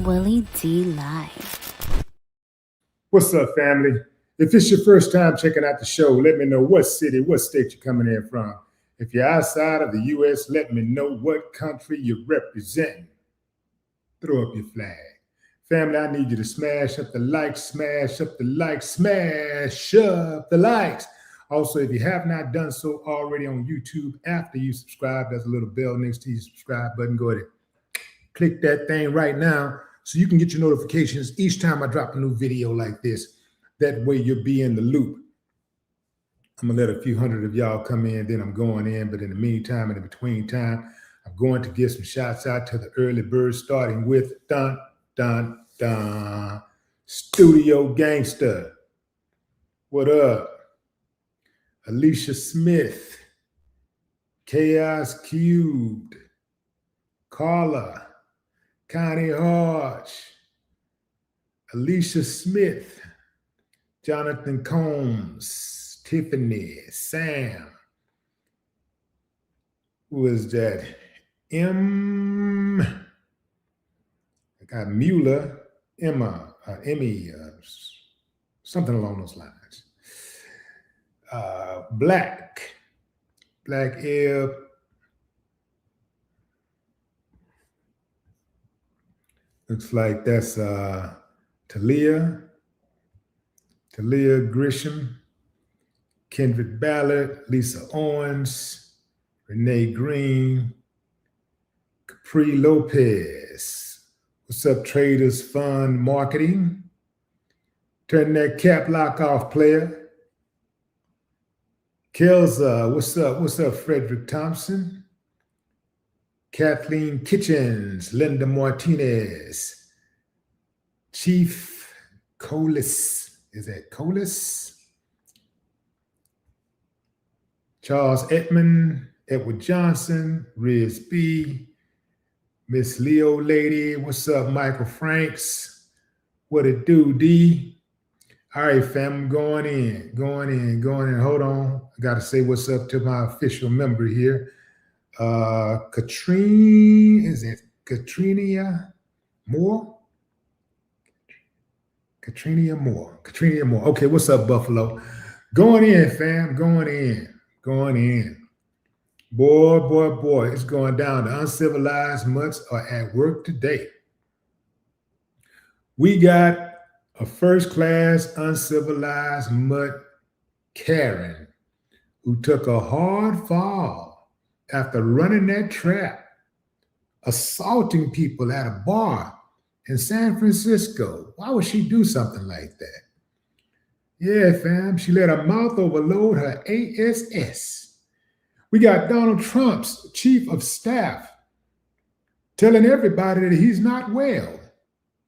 Willie D Live. What's up, family? If it's your first time checking out the show, let me know what city, what state you're coming in from. If you're outside of the U.S., let me know what country you're representing. Throw up your flag. Family, I need you to smash up the likes, smash up the likes, smash up the likes. Also, if you have not done so already on YouTube, after you subscribe, there's a little bell next to your subscribe button. Go ahead and click that thing right now so you can get your notifications each time I drop a new video like this. That way you'll be in the loop. I'm going to let a few hundred of y'all come in, then I'm going in. But in the meantime, in the between time, I'm going to give some shouts out to the early birds, starting with Dun, Dun, Dun, Studio Gangster. What up? Alicia Smith, Chaos Cubed, Carla, Connie Hodge, Alicia Smith, Jonathan Combs, Tiffany, Sam. Who is that? I got Mueller, Emma, Emmy, something along those lines. Black Ebb, looks like that's Talia Grisham, Kendrick Ballard, Lisa Owens, Renee Green, Capri Lopez. What's up, Traders Fund Marketing? Turn that cap lock off, player. Kelza, what's up? What's up, Frederick Thompson? Kathleen Kitchens, Linda Martinez, Chief Colis. Is that Colis? Charles Edmond, Edward Johnson, Riz B, Miss Leo Lady. What's up, Michael Franks? What it do, D? All right, fam, I'm going in. Hold on. I got to say what's up to my official member here. Katrina Moore? Katrina Moore. Okay, what's up, Buffalo? Going in, fam. Going in. Boy, it's going down. The uncivilized mutts are at work today. We got a first-class uncivilized mutt, Karen, who took a hard fall after running that trap, assaulting people at a bar in San Francisco. Why would she do something like that? Yeah, fam, she let her mouth overload her ASS. We got Donald Trump's chief of staff telling everybody that he's not well.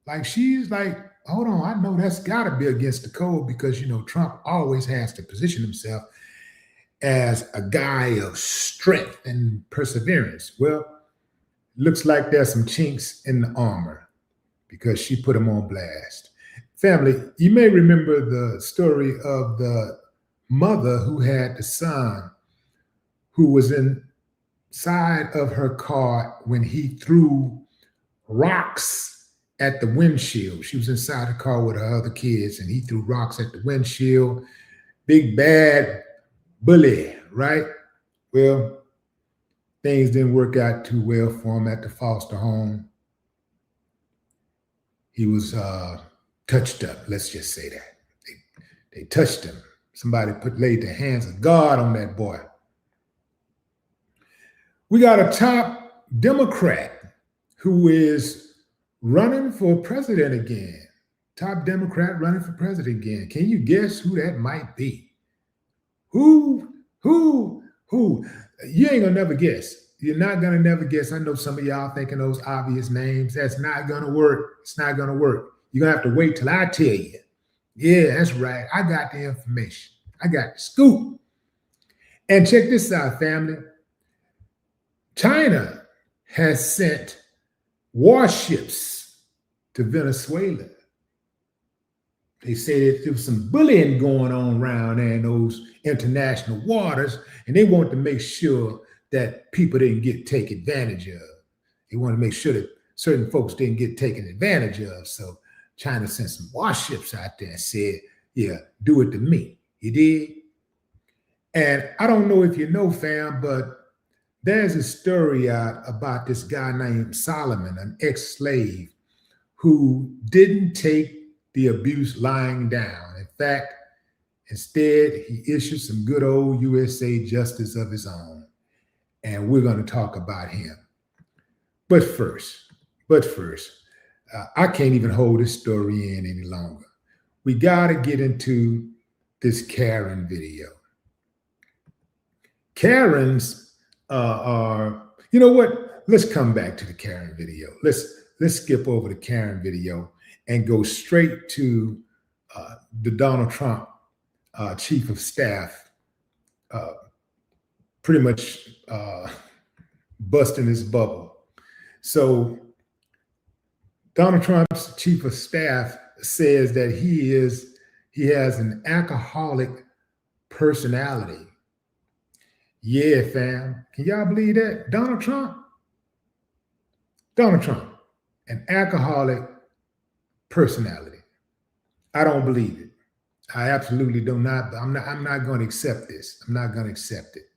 Like, she's like, hold on, I know that's got to be against the code because, Trump always has to position himself as a guy of strength and perseverance. Well, looks like there's some chinks in the armor because she put him on blast. Family, you may remember the story of the mother who had the son who was inside of her car when he threw rocks at the windshield. She was inside the car with her other kids, and he threw rocks at the windshield. Big bad bully, right? Well, things didn't work out too well for him at the foster home. He was touched up, let's just say that. They touched him. Somebody laid the hands of God on that boy. We got a top Democrat who is running for president again. Top Democrat running for president again. Can you guess who that might be? Who? You ain't gonna never guess. You're not gonna never guess. I know some of y'all thinking those obvious names. That's not gonna work. It's not gonna work. You're gonna have to wait till I tell you. Yeah, that's right. I got the information. I got the scoop. And check this out, family. China has sent warships to Venezuela. They say that there was some bullying going on around there in those international waters, and they want to make sure that people didn't take advantage of. They want to make sure that certain folks didn't get taken advantage of. So China sent some warships out there and said, yeah, do it to me. You did? And I don't know if you know, fam, but there's a story out about this guy named Solomon, an ex-slave, who didn't take the abuse lying down. In fact, instead, he issued some good old USA justice of his own. And we're going to talk about him. But first, I can't even hold this story in any longer. We got to get into this Karen video. Karens are, you know what? Let's come back to the Karen video. Let's skip over the Karen video and go straight to the Donald Trump chief of staff, pretty much busting his bubble. So Donald Trump's chief of staff says that he has an alcoholic personality. Yeah, fam. Can y'all believe that? Donald Trump, an alcoholic personality. I don't believe it. I absolutely do not. I'm not going to accept this. I'm not going to accept it.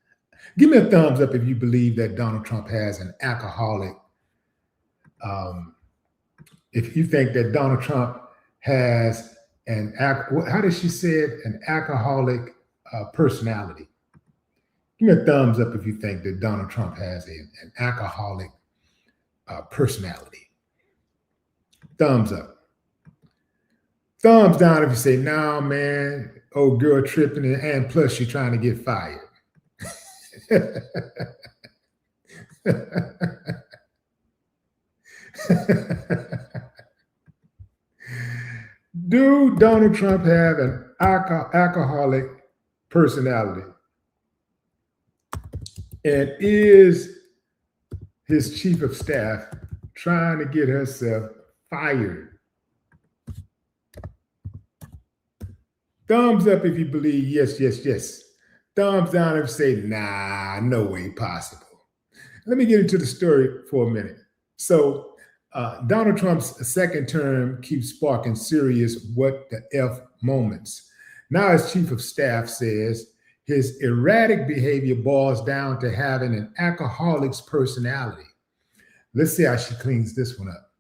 Give me a thumbs up if you believe that Donald Trump has an alcoholic. If you think that Donald Trump has how did she say it? An alcoholic personality. Give me a thumbs up if you think that Donald Trump has an alcoholic personality. Thumbs up. Thumbs down if you say, "No, man, old girl tripping, and plus she's trying to get fired." Do Donald Trump have an alcoholic personality? And is his chief of staff trying to get herself fired? Thumbs up if you believe yes, yes, yes. Thumbs down if you say, nah, no way possible. Let me get into the story for a minute. So Donald Trump's second term keeps sparking serious what the F moments. Now his chief of staff says his erratic behavior boils down to having an alcoholic's personality. Let's see how she cleans this one up.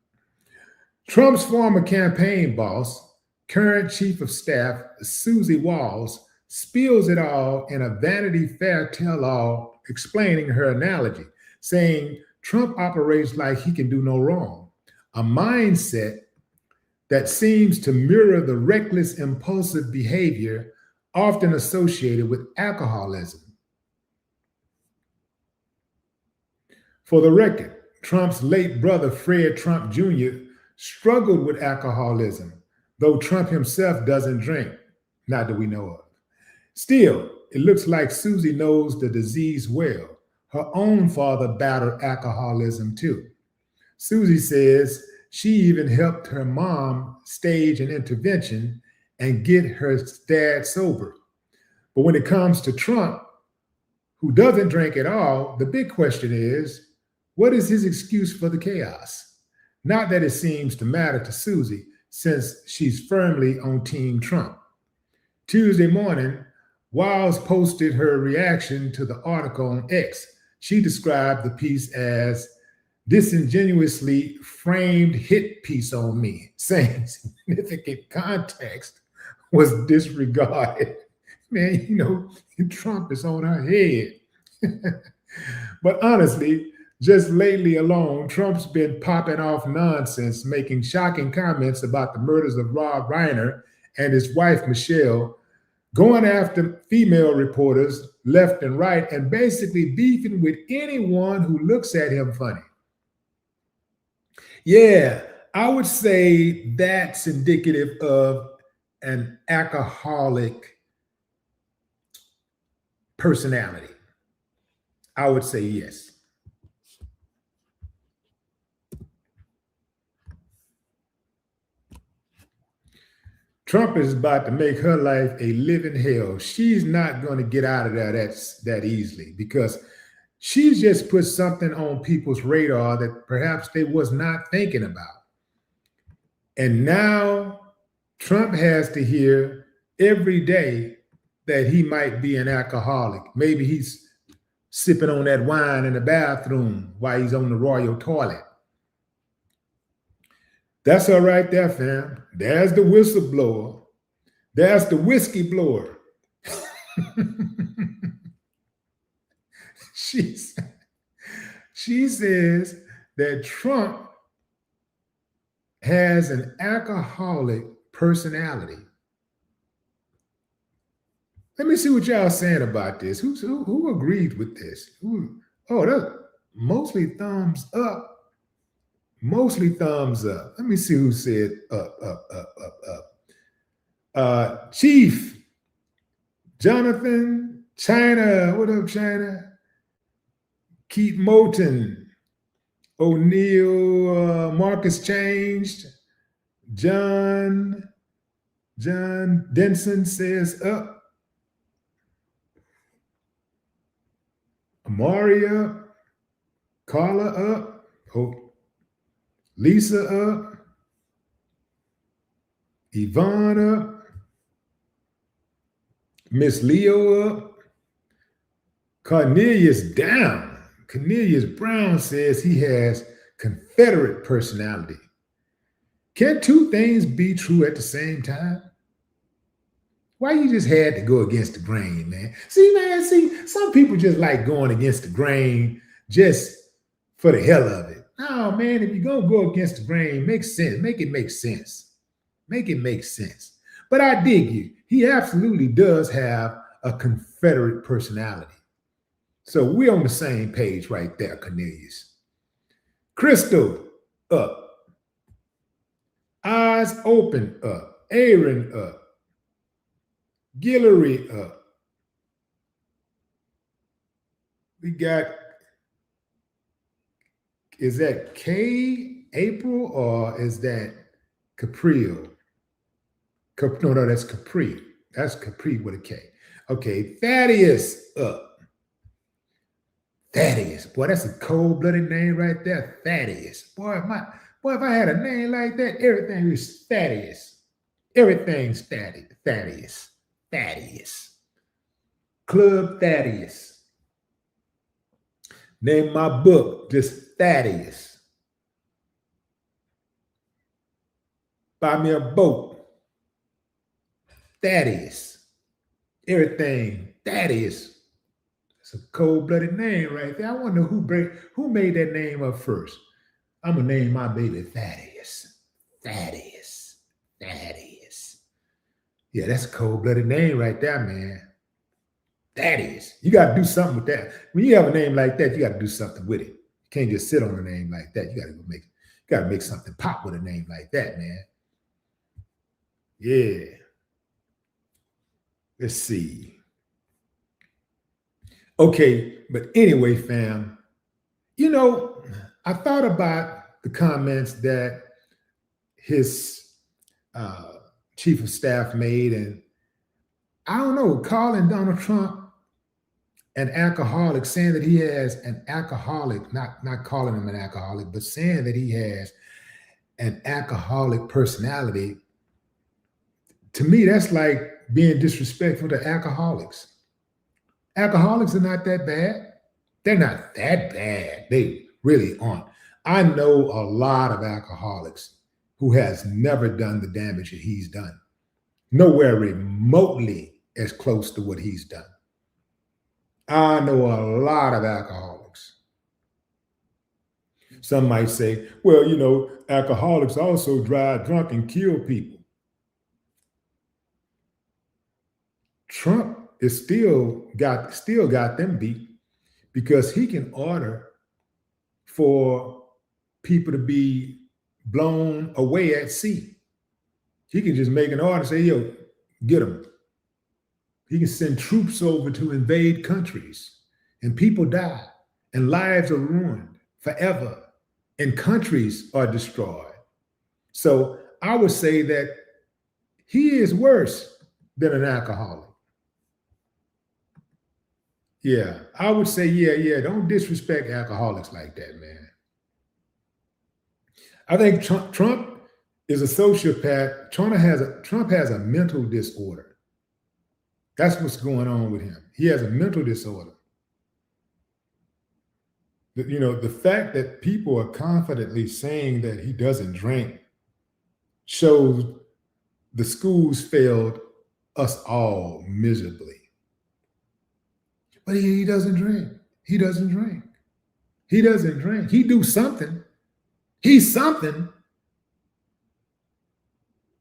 Trump's former campaign boss, current chief of staff, Susie Walls, spills it all in a Vanity Fair tell-all explaining her analogy, saying Trump operates like he can do no wrong, a mindset that seems to mirror the reckless, impulsive behavior often associated with alcoholism. For the record, Trump's late brother, Fred Trump Jr., struggled with alcoholism, though Trump himself doesn't drink, not that we know of. Still, it looks like Susie knows the disease well. Her own father battled alcoholism too. Susie says she even helped her mom stage an intervention and get her dad sober. But when it comes to Trump, who doesn't drink at all, the big question is, what is his excuse for the chaos? Not that it seems to matter to Susie, since she's firmly on Team Trump. Tuesday morning, Wiles posted her reaction to the article on X. She described the piece as disingenuously framed hit piece on me, saying significant context was disregarded. Man, you know, Trump is on her head. But honestly, just lately alone, Trump's been popping off nonsense, making shocking comments about the murders of Rob Reiner and his wife, Michelle, going after female reporters left and right, and basically beefing with anyone who looks at him funny. Yeah, I would say that's indicative of an alcoholic personality. I would say yes. Trump is about to make her life a living hell. She's not going to get out of there that easily, because She's just put something on people's radar that perhaps they was not thinking about. And now Trump has to hear every day that he might be an alcoholic. Maybe he's sipping on that wine in the bathroom while he's on the royal toilet. That's all right there, fam. There's the whistleblower. There's the whiskey blower. She says that Trump has an alcoholic personality. Let me see what y'all saying about this. Who agreed with this? That's mostly thumbs up. Mostly thumbs up. Let me see who said up. Chief Jonathan China. What up, China? Keith Moulton, O'Neill, Marcus Changed, John Denson says up, Amari up, Carla up, Lisa up, Yvonne up, Miss Leo up, Cornelius down. Cornelius Brown says he has Confederate personality. Can two things be true at the same time? Why you just had to go against the grain, man? See, some people just like going against the grain just for the hell of it. No, man, if you're going to go against the grain, make sense. Make it make sense. Make it make sense. But I dig you. He absolutely does have a Confederate personality. So we're on the same page right there, Cornelius. Crystal, up. Eyes open, up. Aaron, up. Guillory, up. We got, is that K, April, or is that Capriel? No, that's Capri. That's Capri with a K. Okay, Thaddeus, up. Thaddeus, boy, that's a cold-blooded name right there. Thaddeus, boy, if I had a name like that, everything was Thaddeus. Everything's Thaddeus. Thaddeus. Club Thaddeus. Name my book just Thaddeus. Buy me a boat. Thaddeus. Everything Thaddeus. It's a cold-blooded name right there. I wonder who made that name up first. I'm going to name my baby Thaddeus. Thaddeus. Thaddeus. Yeah, that's a cold-blooded name right there, man. Thaddeus. You got to do something with that. When you have a name like that, you got to do something with it. You can't just sit on a name like that. You got to make something pop with a name like that, man. Yeah. Let's see. Okay, but anyway, fam, I thought about the comments that his chief of staff made, and I don't know, calling Donald Trump an alcoholic, saying that he has an alcoholic, not calling him an alcoholic, but saying that he has an alcoholic personality. To me, that's like being disrespectful to alcoholics. Alcoholics are not that bad. They're not that bad. They really aren't. I know a lot of alcoholics who has never done the damage that he's done. Nowhere remotely as close to what he's done. I know a lot of alcoholics. Some might say, well, alcoholics also drive drunk and kill people. Trump is still got them beat because he can order for people to be blown away at sea. He can just make an order and say, yo, get them. He can send troops over to invade countries and people die and lives are ruined forever and countries are destroyed. So I would say that he is worse than an alcoholic. Yeah, I would say, yeah. Don't disrespect alcoholics like that, man. I think Trump is a sociopath. Trump has a mental disorder. That's what's going on with him. He has a mental disorder. The fact that people are confidently saying that he doesn't drink shows the schools failed us all miserably. But he doesn't drink. He doesn't drink. He doesn't drink. He do something. He's something.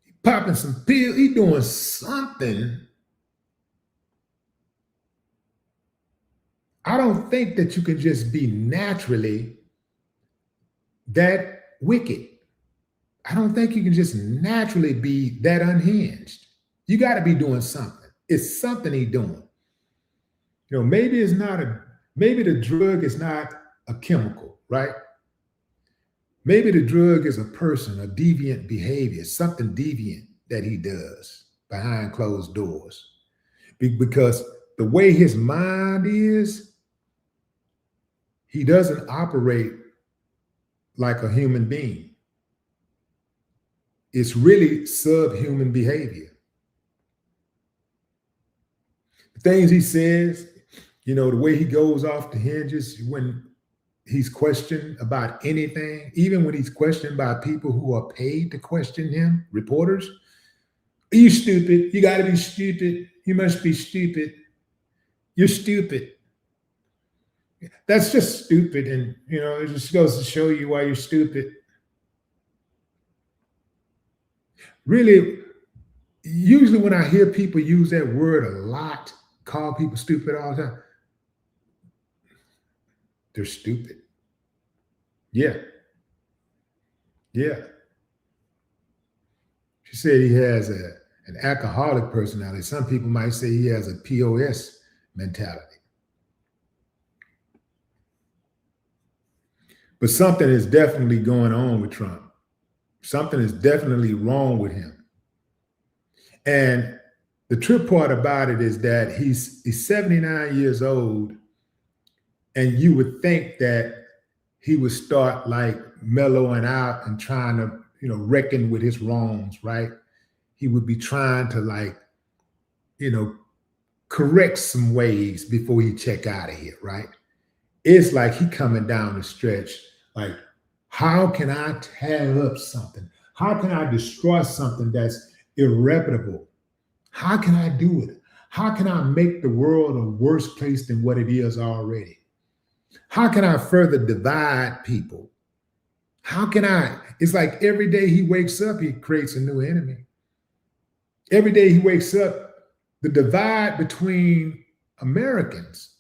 He popping some pills. He doing something. I don't think that you can just be naturally that wicked. I don't think you can just naturally be that unhinged. You got to be doing something. It's something he's doing. Maybe the drug is not a chemical, right? Maybe the drug is a person, a deviant behavior, something deviant that he does behind closed doors. Because the way his mind is, he doesn't operate like a human being. It's really subhuman behavior. The things he says, the way he goes off the hinges when he's questioned about anything, even when he's questioned by people who are paid to question him, reporters. Are you stupid? You got to be stupid. You must be stupid. You're stupid. That's just stupid. And, it just goes to show you why you're stupid. Really, usually when I hear people use that word a lot, call people stupid all the time, they're stupid. Yeah. She said he has an alcoholic personality. Some people might say he has a POS mentality. But something is definitely going on with Trump. Something is definitely wrong with him. And the trip part about it is that he's 79 years old, and you would think that he would start like mellowing out and trying to, reckon with his wrongs, right? He would be trying to correct some ways before he check out of here, right? It's like he coming down the stretch, like, how can I tear up something? How can I destroy something that's irreparable? How can I do it? How can I make the world a worse place than what it is already? How can I further divide people? It's like every day he wakes up, he creates a new enemy. Every day he wakes up, the divide between Americans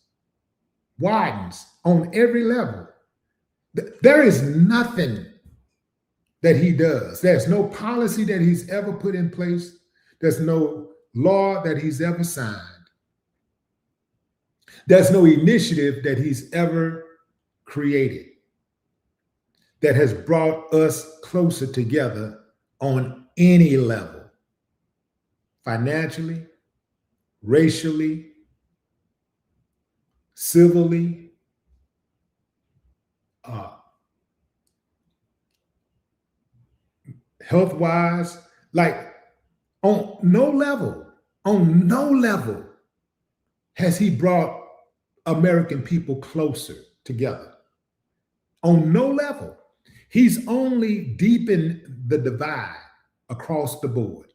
widens on every level. There is nothing that he does. There's no policy that he's ever put in place. There's no law that he's ever signed. There's no initiative that he's ever created that has brought us closer together on any level, financially, racially, civilly, health-wise, like on no level has he brought American people closer together. On no level. He's only deepened the divide across the board.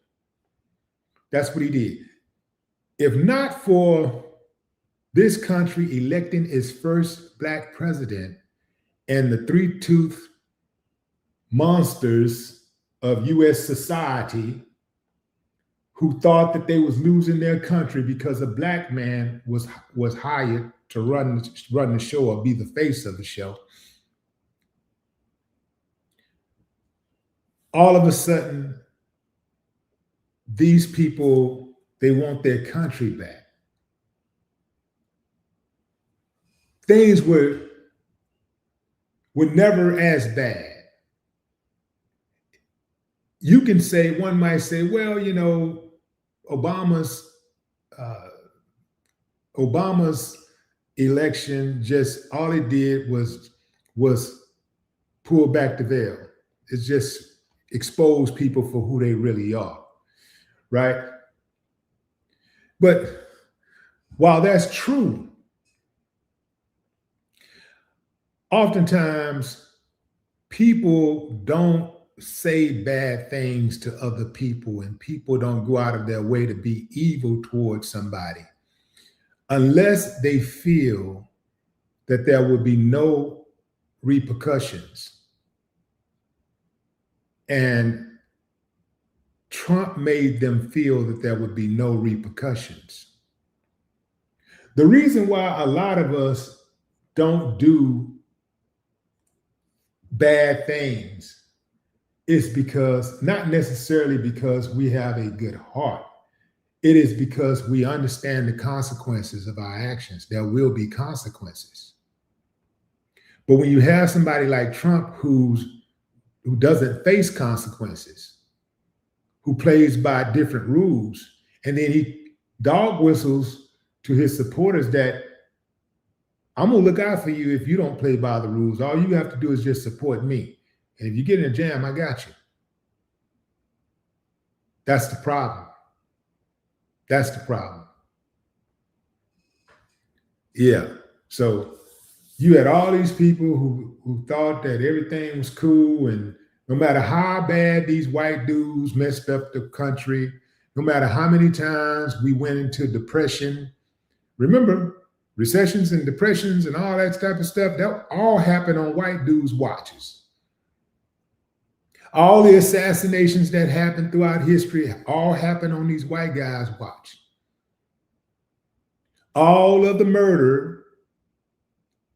That's what he did. If not for this country electing its first Black president and the three-toothed monsters of U.S. society who thought that they was losing their country because a Black man was hired to run the show or be the face of the show, all of a sudden, these people, they want their country back. Things were never as bad. You can say, one might say, well, Obama's election, just all it did was pull back the veil. It's just expose people for who they really are, right? But while that's true, oftentimes people don't say bad things to other people, and people don't go out of their way to be evil towards somebody unless they feel that there will be no repercussions. And Trump made them feel that there would be no repercussions. The reason why a lot of us don't do bad things is because, not necessarily because we have a good heart. It is because we understand the consequences of our actions. There will be consequences. But when you have somebody like Trump who doesn't face consequences, who plays by different rules, and then he dog whistles to his supporters that I'm gonna look out for you if you don't play by the rules. All you have to do is just support me. And if you get in a jam, I got you. That's the problem. That's the problem. Yeah. So you had all these people who thought that everything was cool, and no matter how bad these white dudes messed up the country, no matter how many times we went into depression, remember, recessions and depressions and all that type of stuff, that all happened on white dudes' watches. All the assassinations that happened throughout history all happened on these white guys' watch. All of the murder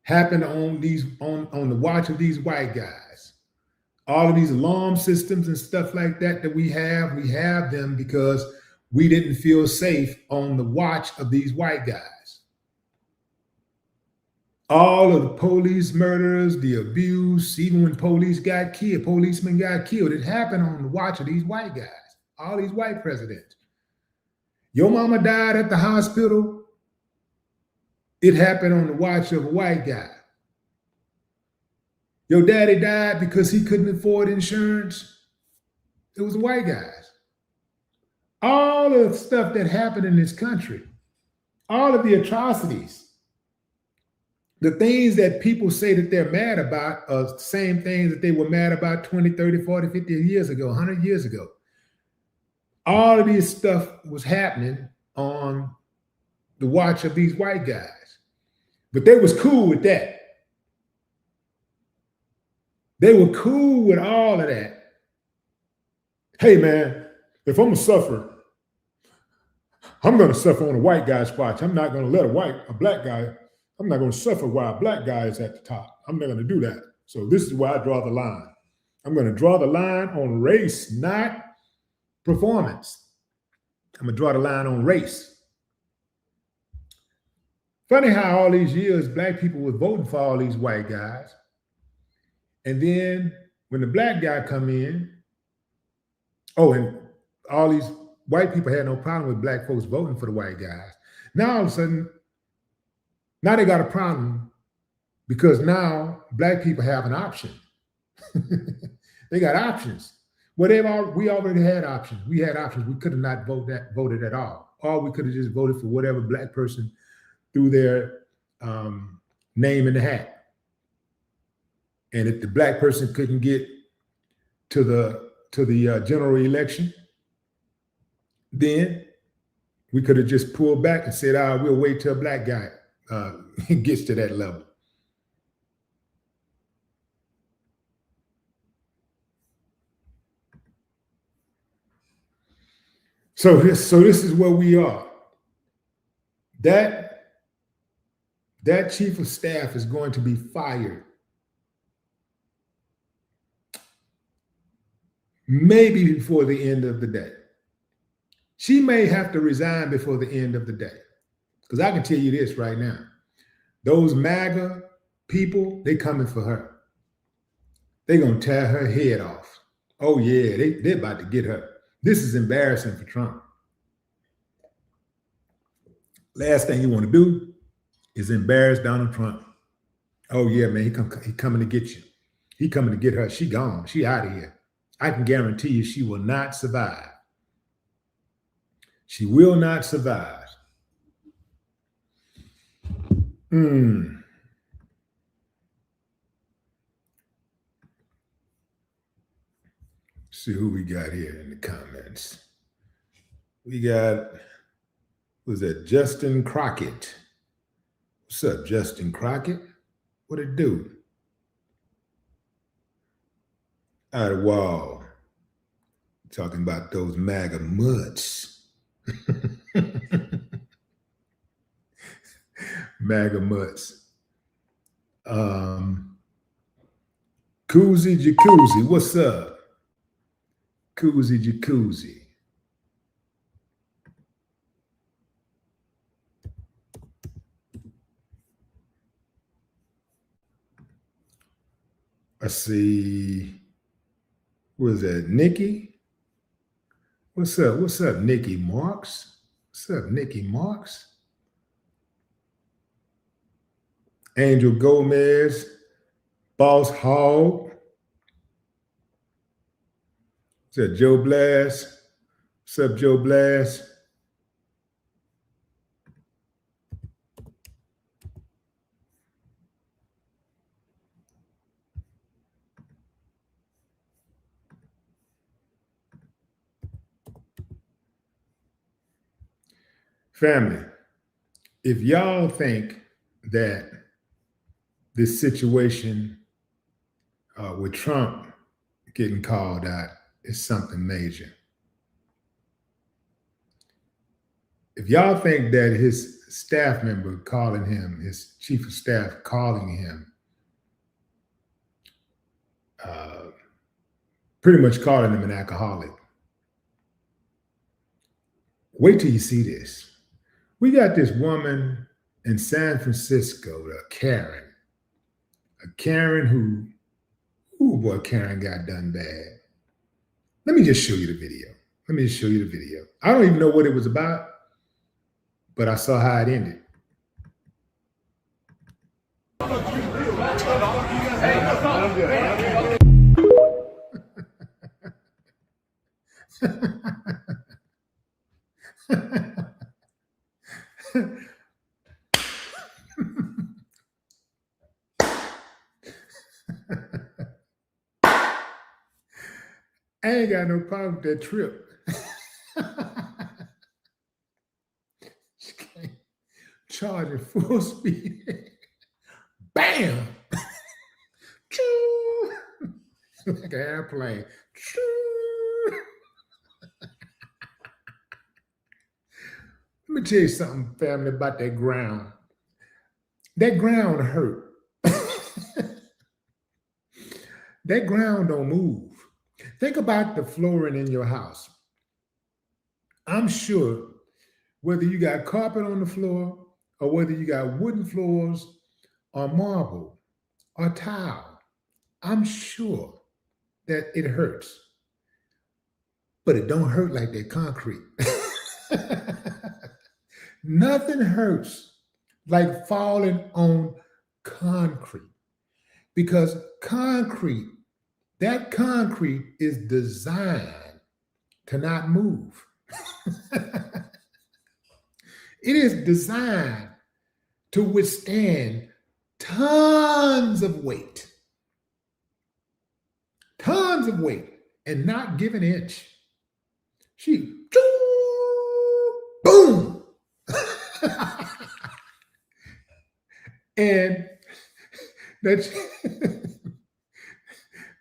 happened on the watch of these white guys. All of these alarm systems and stuff like that we have them because we didn't feel safe on the watch of these white guys. All of the police murders, the abuse, even when policemen got killed, it happened on the watch of these white guys, all these white presidents. Your mama died at the hospital, it happened on the watch of a white guy. Your daddy died because he couldn't afford insurance, it was the white guys. All of the stuff that happened in this country, all of the atrocities, the things that people say that they're mad about are the same things that they were mad about 20, 30, 40, 50 years ago, 100 years ago. All of this stuff was happening on the watch of these white guys. But they was cool with that. They were cool with all of that. Hey, man, if I'm going to suffer, I'm going to suffer on a white guy's watch. I'm not going to let a black guy, I'm not going to suffer while a black guy is at the top. I'm not going to do that. So this is where I draw the line. I'm going to draw the line on race, not performance. I'm going to draw the line on race. Funny how all these years black people were voting for all these white guys. And then when the black guy come in, and all these white people had no problem with black folks voting for the white guys. Now all of a sudden, now they got a problem because now black people have an option. They got options. Well, we already had options. We had options. We could have not voted at all. Or we could have just voted for whatever black person threw their name in the hat. And if the black person couldn't get to the general election, then we could have just pulled back and said, we'll wait till a black guy gets to that level. So this is where we are. That chief of staff is going to be fired maybe before the end of the day. She may have to resign before the end of the day. Because I can tell you this right now. Those MAGA people, they coming for her. They're going to tear her head off. Oh yeah, they're about to get her. This is embarrassing for Trump. Last thing you want to do is embarrassed Donald Trump. Oh yeah, man, he coming to get you. He coming to get her. She gone. She out of here. I can guarantee you she will not survive. She will not survive. See who we got here in the comments. We got, was that Justin Crockett? What's up, Justin Crockett? What it do? Out of wall. Talking about those MAGA mutts. MAGA mutts. Koozie Jacuzzi, what's up? Koozie Jacuzzi. I see, what is that, Nikki? What's up? What's up, Nikki Marks? What's up, Nikki Marks? Angel Gomez, Boss Hog. What's up, Joe Blast? What's up, Joe Blast? Family, if y'all think that this situation with Trump getting called out is something major, if y'all think that his staff member calling him, his chief of staff calling him, pretty much calling him an alcoholic, wait till you see this. We got this woman in San Francisco, a Karen who, boy, Karen got done bad. Let me just show you the video. I don't even know what it was about, but I saw how it ended. I ain't got no problem with that trip. Charging full speed. Bam! Like an airplane. Let me tell you something, family, about that ground. That ground hurt. That ground don't move. Think about the flooring in your house. I'm sure whether you got carpet on the floor or whether you got wooden floors or marble or tile, I'm sure that it hurts. But it don't hurt like that concrete. Nothing hurts like falling on concrete, because that concrete is designed to not move. It is designed to withstand tons of weight and not give an inch. Boom. And that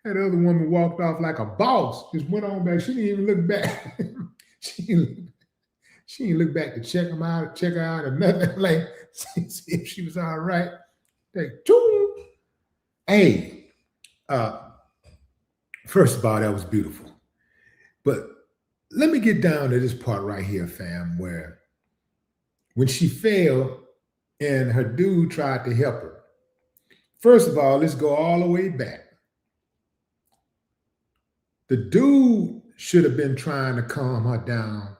other woman walked off like a boss, just went on back. She didn't even look back. She didn't look back to check her out or nothing, like see if she was all right. Hey, first of all, that was beautiful. But let me get down to this part right here, fam, where when she fell and her dude tried to help her. First of all, let's go all the way back. The dude should have been trying to calm her down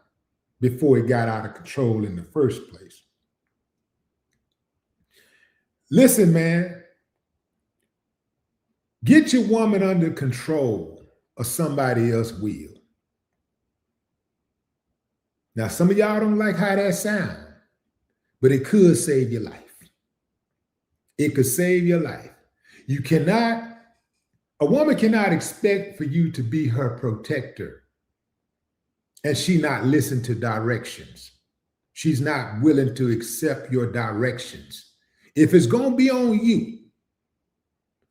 before it got out of control in the first place. Listen, man, get your woman under control or somebody else will. Now, some of y'all don't like how that sounds, but it could save your life. It could save your life. A woman cannot expect for you to be her protector and she not listen to directions. She's not willing to accept your directions. If it's going to be on you,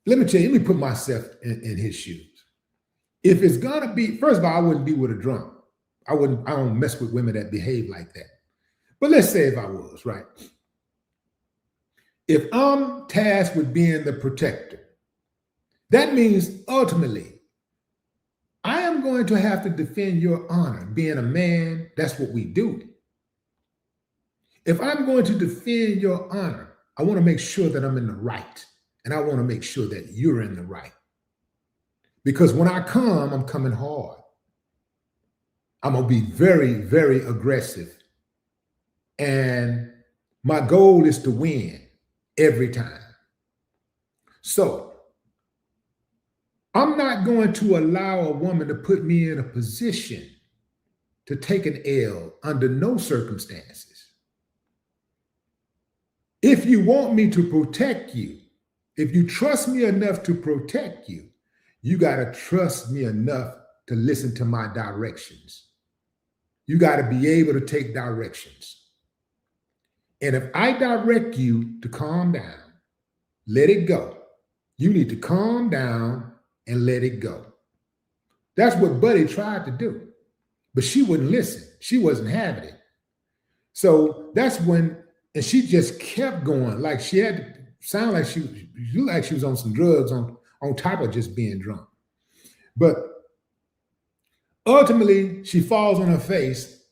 let me put myself in his shoes. If it's going to be, first of all, I wouldn't be with a drunk. I don't mess with women that behave like that. But let's say if I was, right? If I'm tasked with being the protector, that means ultimately, I am going to have to defend your honor. Being a man, that's what we do. If I'm going to defend your honor, I want to make sure that I'm in the right. And I want to make sure that you're in the right. Because when I come, I'm coming hard. I'm going to be very, very aggressive. And my goal is to win every time. So I'm not going to allow a woman to put me in a position to take an L under no circumstances. If you want me to protect you, if you trust me enough to protect you, you got to trust me enough to listen to my directions. You got to be able to take directions. And if I direct you to calm down, let it go. You need to calm down and let it go. That's what Buddy tried to do, but she wouldn't listen. She wasn't having it. So that's when, and she just kept going. Like she had to sound like she was on some drugs on top of just being drunk. But ultimately, she falls on her face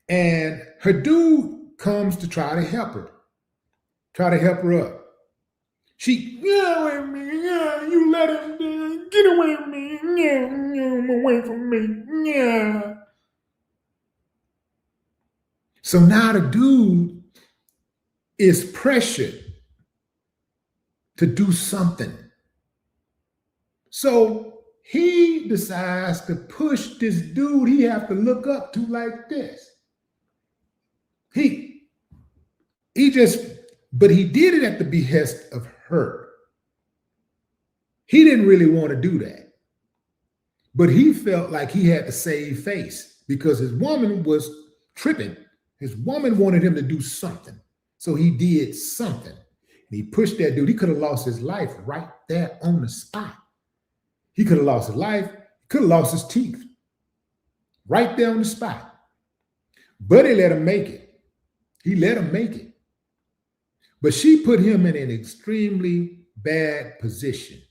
and her dude comes to try to help her up. She, get away from me, yeah, you let him get away from me, yeah, away from me, yeah. So now the dude is pressured to do something. So he decides to push this dude he have to look up to like this. But he did it at the behest of her. He didn't really want to do that. But he felt like he had to save face because his woman was tripping. His woman wanted him to do something. So he did something. And he pushed that dude. He could have lost his life right there on the spot. He could have lost his life. He could have lost his teeth right there on the spot. But he let him make it. He let him make it. But she put him in an extremely bad position.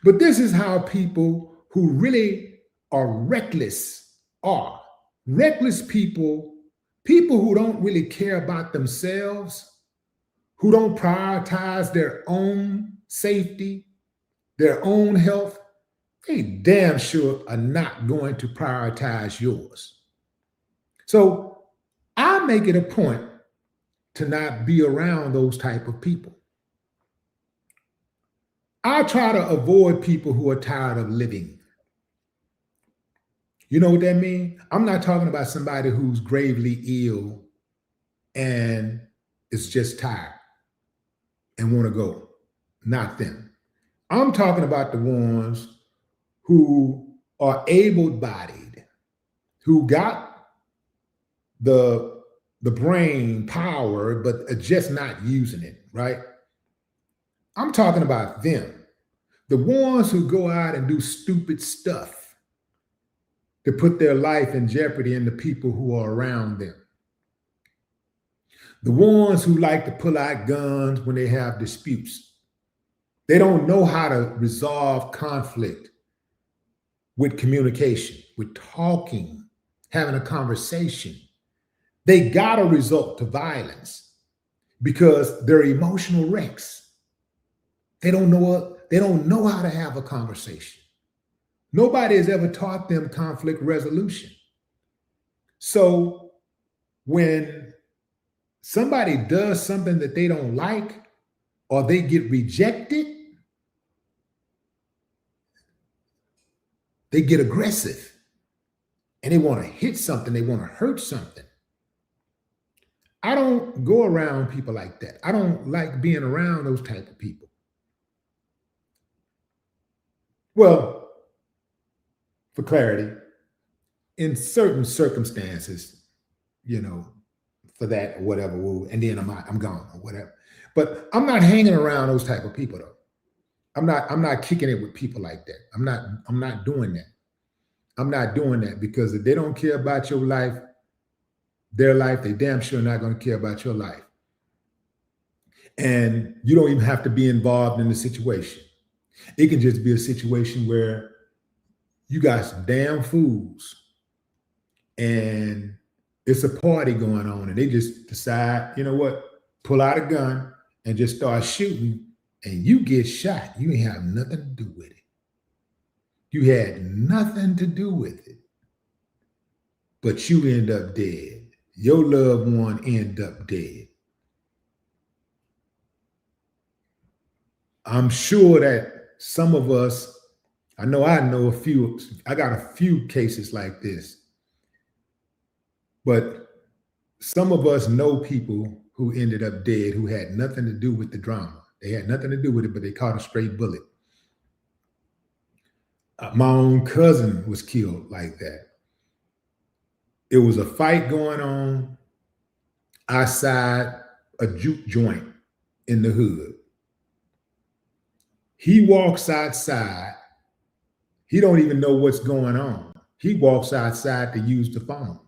But this is how people who really are reckless are. Reckless people who don't really care about themselves, who don't prioritize their own safety, their own health, they damn sure are not going to prioritize yours. So I make it a point to not be around those type of people. I try to avoid people who are tired of living. You know what that means? I'm not talking about somebody who's gravely ill and is just tired and want to go. Not them. I'm talking about the ones who are able-bodied, who got the brain power, but are just not using it, right? I'm talking about them. The ones who go out and do stupid stuff to put their life in jeopardy and the people who are around them. The ones who like to pull out guns when they have disputes. They don't know how to resolve conflict with communication, with talking, having a conversation. They got to resort to violence because they're emotional wrecks. They don't know how to have a conversation. Nobody has ever taught them conflict resolution. So when somebody does something that they don't like or they get rejected, they get aggressive and they want to hit something, they want to hurt something. I don't go around people like that. I don't like being around those type of people. Well, for clarity, in certain circumstances, for that or whatever, and then I'm gone or whatever. But I'm not hanging around those type of people though. I'm not kicking it with people like that. I'm not doing that. I'm not doing that because if they don't care about your life, their life, they damn sure not going to care about your life. And you don't even have to be involved in the situation. It can just be a situation where you got some damn fools and it's a party going on and they just decide, you know what, pull out a gun and just start shooting and you get shot. You ain't have nothing to do with it. You had nothing to do with it. But you end up dead. Your loved one end up dead. I'm sure that some of us, I know a few, I got a few cases like this. But some of us know people who ended up dead who had nothing to do with the drama. They had nothing to do with it, but they caught a straight bullet. My own cousin was killed like that. It was a fight going on outside a juke joint in the hood. He walks outside. He don't even know what's going on. He walks outside to use the phone.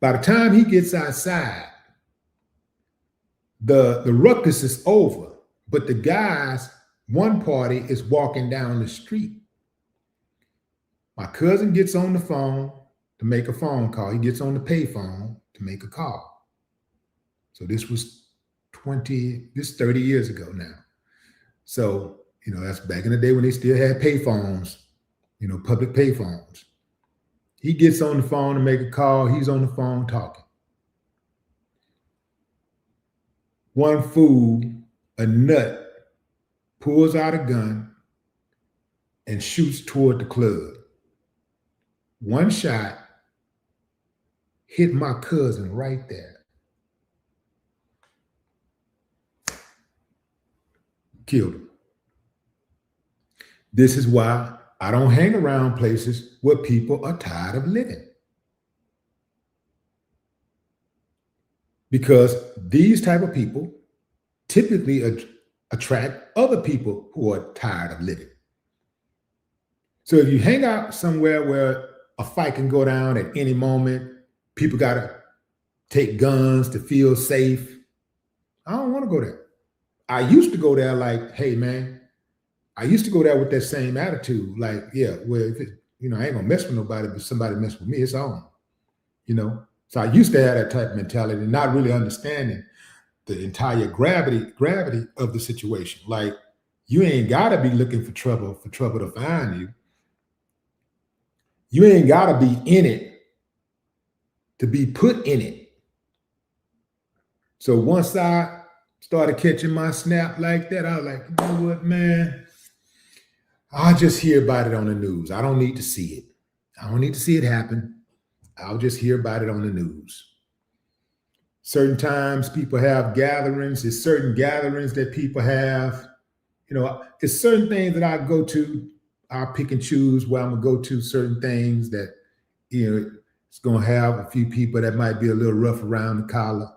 By the time he gets outside, the ruckus is over, but the guys, one party is walking down the street. My cousin gets on the phone to make a phone call. He gets on the payphone to make a call. So this was 30 years ago now. So, that's back in the day when they still had payphones, public payphones. He gets on the phone to make a call. He's on the phone talking. One fool, a nut, pulls out a gun and shoots toward the club. One shot hit my cousin right there. Killed him. This is why I don't hang around places where people are tired of living. Because these type of people typically attract other people who are tired of living. So if you hang out somewhere where a fight can go down at any moment, people got to take guns to feel safe, I don't want to go there. I used to go there like, hey, man, I used to go there with that same attitude. Like, yeah, well, if it, I ain't going to mess with nobody, but somebody mess with me, it's on, So I used to have that type of mentality, not really understanding the entire gravity of the situation. Like, you ain't got to be looking for trouble to find you. You ain't got to be in it to be put in it. So once I started catching my snap like that, I was like, you know what, man? I'll just hear about it on the news. I don't need to see it. I don't need to see it happen. I'll just hear about it on the news. Certain times people have gatherings. There's certain gatherings that people have. It's certain things that I go to. I'll pick and choose where I'm going to go to certain things that, it's going to have a few people that might be a little rough around the collar, a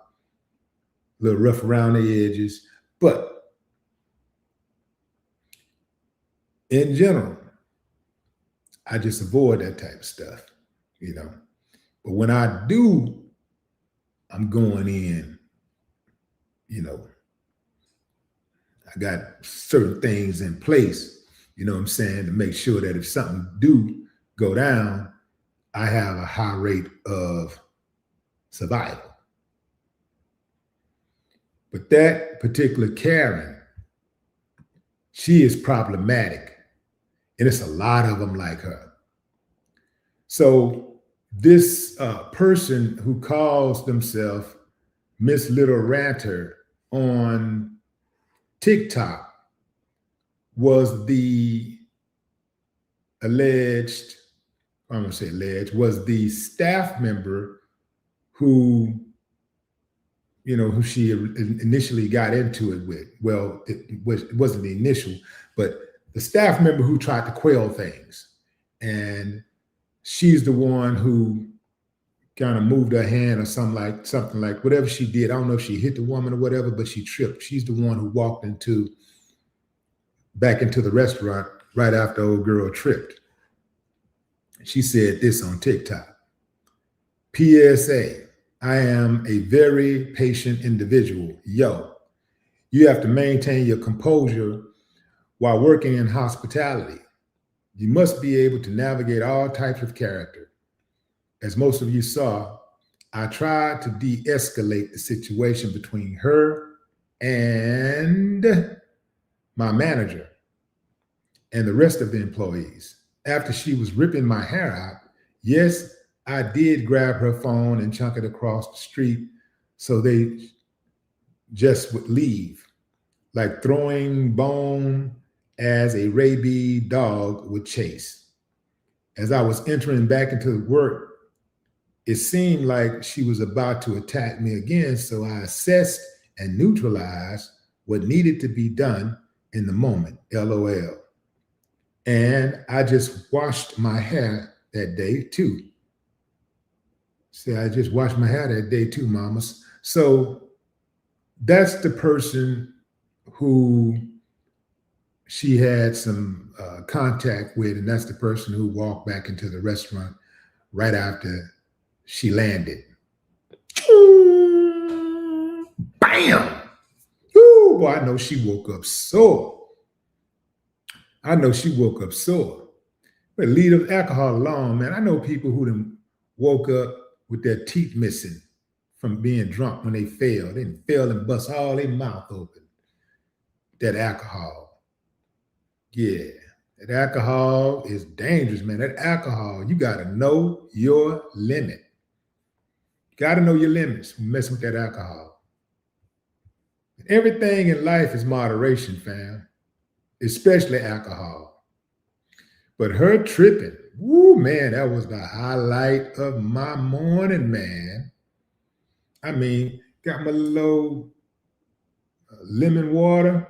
little rough around the edges. But in general, I just avoid that type of stuff, But when I do, I'm going in, I got certain things in place, to make sure that if something do go down, I have a high rate of survival. But that particular Karen, she is problematic. And it's a lot of them like her. So this person who calls themselves Miss Little Ranter on TikTok was the alleged, I'm going to say alleged, was the staff member who, who she initially got into it with. Well, it wasn't the initial, but the staff member who tried to quell things. And she's the one who kind of moved her hand or something like whatever she did. I don't know if she hit the woman or whatever, but she tripped. She's the one who walked back into the restaurant right after old girl tripped. She said this on TikTok. PSA, I am a very patient individual. Yo, you have to maintain your composure while working in hospitality. You must be able to navigate all types of character. As most of you saw, I tried to de-escalate the situation between her and my manager and the rest of the employees. After she was ripping my hair out, yes, I did grab her phone and chunk it across the street so they just would leave, like throwing bone as a rabid dog would chase. As I was entering back into work, it seemed like she was about to attack me again, so I assessed and neutralized what needed to be done in the moment, LOL. And I just washed my hair that day too. See, I just washed my hair that day too, mamas. So that's the person who she had some contact with, and that's the person who walked back into the restaurant right after she landed. Bam! Ooh, boy, I know she woke up sore. But leave the alcohol alone, man. I know people who done woke up with their teeth missing from being drunk when they fell. They fell and bust all their mouth open. That alcohol. Yeah, that alcohol is dangerous, man. That alcohol, you got to know your limit. You got to know your limits when messing with that alcohol. Everything in life is moderation, fam, especially alcohol. But her tripping, woo, man, that was the highlight of my morning, man. I mean, got my little lemon water.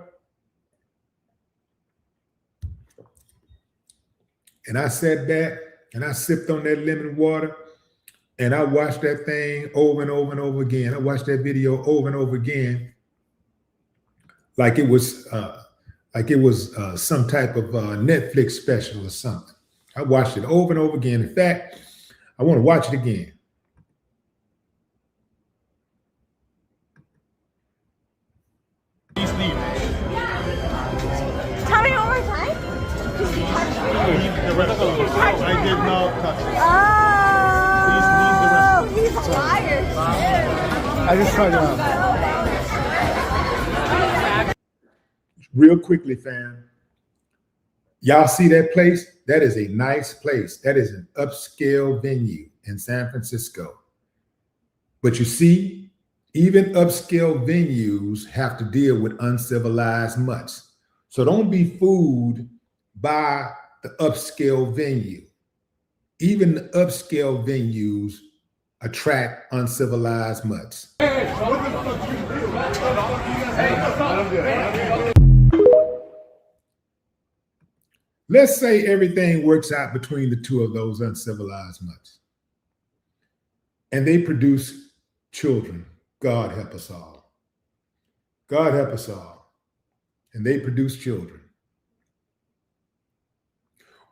And I sat back and I sipped on that lemon water and I watched that thing over and over and over again. I watched that video over and over again like it was some type of Netflix special or something. I watched it over and over again. In fact, I want to watch it again. Tell me one more time. I did not touch it. Oh, he's a liar. I just tried it out. Real quickly, fam. Y'all see that place? That is a nice place. That is an upscale venue in San Francisco. But you see, even upscale venues have to deal with uncivilized mutts. So don't be fooled by the upscale venue. Even the upscale venues attract uncivilized mutts. Let's say everything works out between the two of those uncivilized mutts. And they produce children. God help us all. God help us all. And they produce children.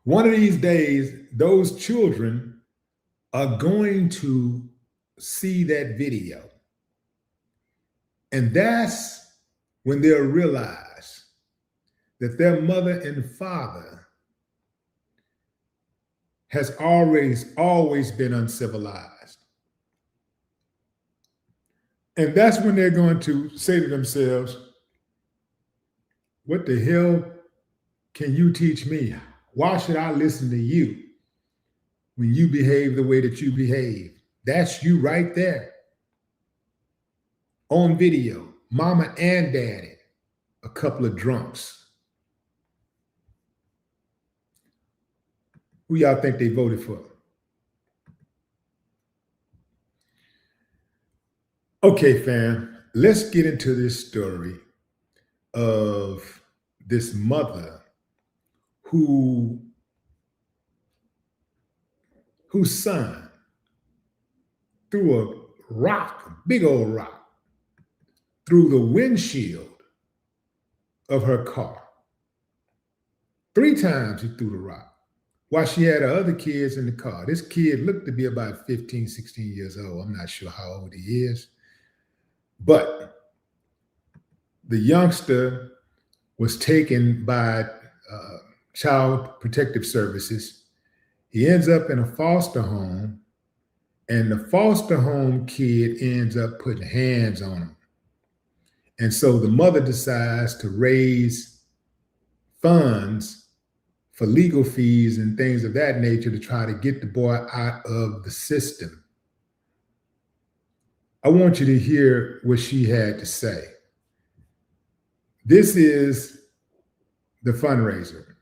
One of these days, those children are going to see that video. And that's when they'll realize that their mother and father has always been uncivilized. And that's when they're going to say to themselves, what the hell can you teach me? Why should I listen to you? when you behave the way that you behave. That's you right there. On video, mama and daddy, a couple of drunks. Who y'all think they voted for? Okay, fam, let's get into this story of this mother whose son threw a rock, a big old rock, through the windshield of her car. 3 times he threw the rock while she had her other kids in the car. This kid looked to be about 15, 16 years old. I'm not sure how old he is. But the youngster was taken by Child Protective Services. He ends up in a foster home, and the foster home kid ends up putting hands on him. And so the mother decides to raise funds for legal fees and things of that nature to try to get the boy out of the system. I want you to hear what she had to say. This is the fundraiser.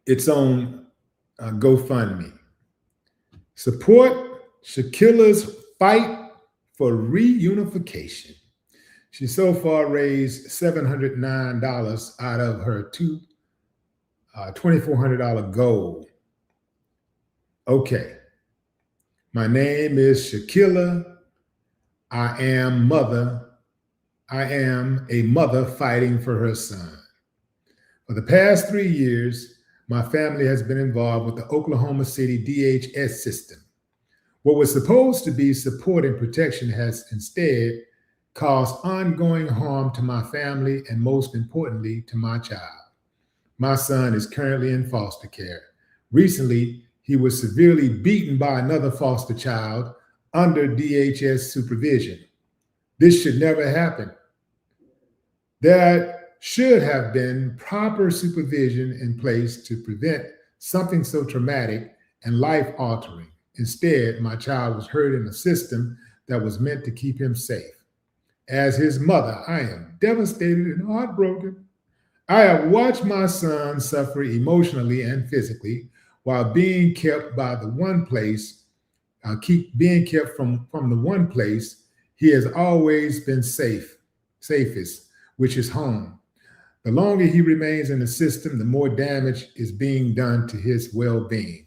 It's on GoFundMe. Support Shaquilla's fight for reunification. She so far raised $709 out of her $2,400 goal. Okay. My name is Shaquilla. I am a mother fighting for her son. For the past 3 years, my family has been involved with the Oklahoma City DHS system. What was supposed to be support and protection has instead caused ongoing harm to my family and, most importantly, to my child. My son is currently in foster care. Recently, he was severely beaten by another foster child under DHS supervision. This should never happen. There should have been proper supervision in place to prevent something so traumatic and life-altering. Instead, my child was hurt in a system that was meant to keep him safe. As his mother, I am devastated and heartbroken. I have watched my son suffer emotionally and physically while being kept by the one place, being kept from the one place he has always been safest, which is home. The longer he remains in the system, the more damage is being done to his well-being.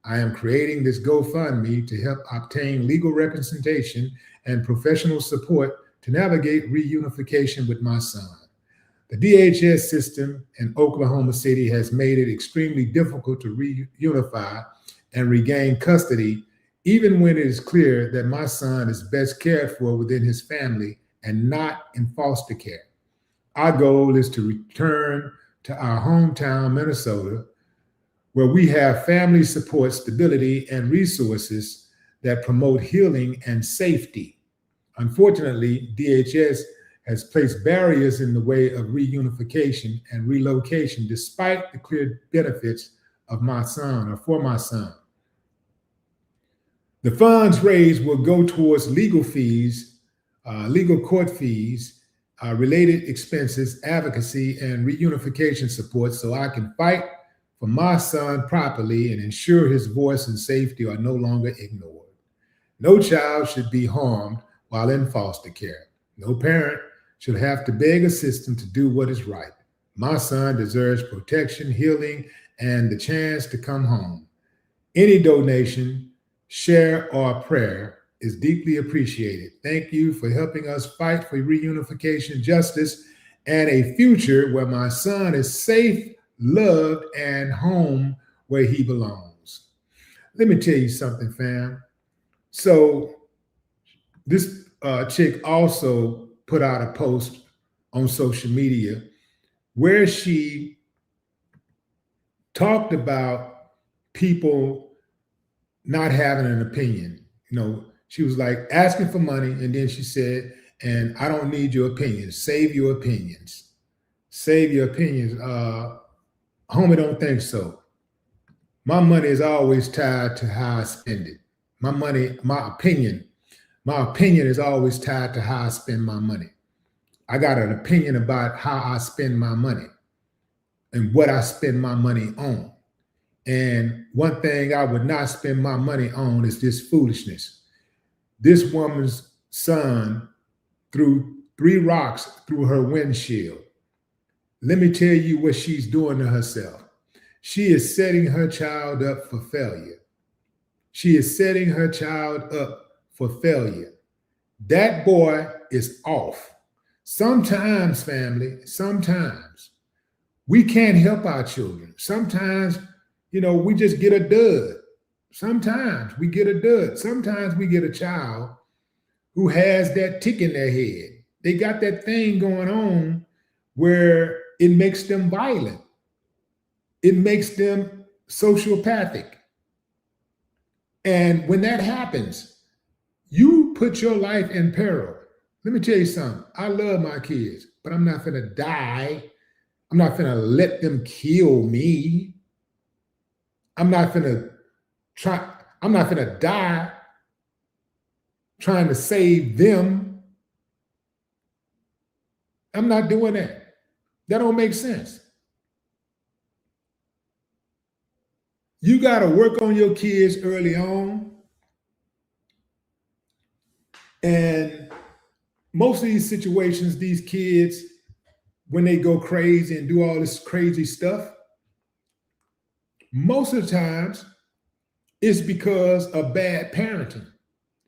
I am creating this GoFundMe to help obtain legal representation and professional support to navigate reunification with my son. The DHS system in Oklahoma City has made it extremely difficult to reunify and regain custody, even when it is clear that my son is best cared for within his family and not in foster care. Our goal is to return to our hometown, Minnesota, where we have family support, stability, and resources that promote healing and safety. Unfortunately, DHS has placed barriers in the way of reunification and relocation, despite the clear benefits of my son or for my son. The funds raised will go towards legal fees, legal court fees, related expenses, advocacy, and reunification support so I can fight for my son properly and ensure his voice and safety are no longer ignored. No child should be harmed while in foster care. No parent should have to beg a system to do what is right. My son deserves protection, healing, and the chance to come home. Any donation, share, or prayer is deeply appreciated. Thank you for helping us fight for reunification, justice, and a future where my son is safe, loved, and home where he belongs. Let me tell you something, fam. So this chick also put out a post on social media where she talked about people not having an opinion. You know, she was like asking for money, and then she said, and I don't need your opinions. Save your opinions. Save your opinions. Homie, don't think so. my money is always tied to how I spend it. My opinion is always tied to how I spend my money. I got an opinion about how I spend my money and what I spend my money on. And one thing I would not spend my money on is this foolishness. This woman's son threw 3 rocks through her windshield. Let me tell you what she's doing to herself. She is setting her child up for failure. She is setting her child up for failure. That boy is off. Sometimes, family, sometimes we can't help our children. Sometimes, we just get a dud. Sometimes we get a dud. Sometimes we get a child who has that tick in their head. They got that thing going on where it makes them violent. It makes them sociopathic. And when that happens, you put your life in peril. Let me tell you something. I love my kids, but I'm not going to die. I'm not going to let them kill me. I'm not going to die trying to save them. I'm not doing that. That don't make sense. You got to work on your kids early on. And most of these situations, these kids, when they go crazy and do all this crazy stuff, most of the times it's because of bad parenting.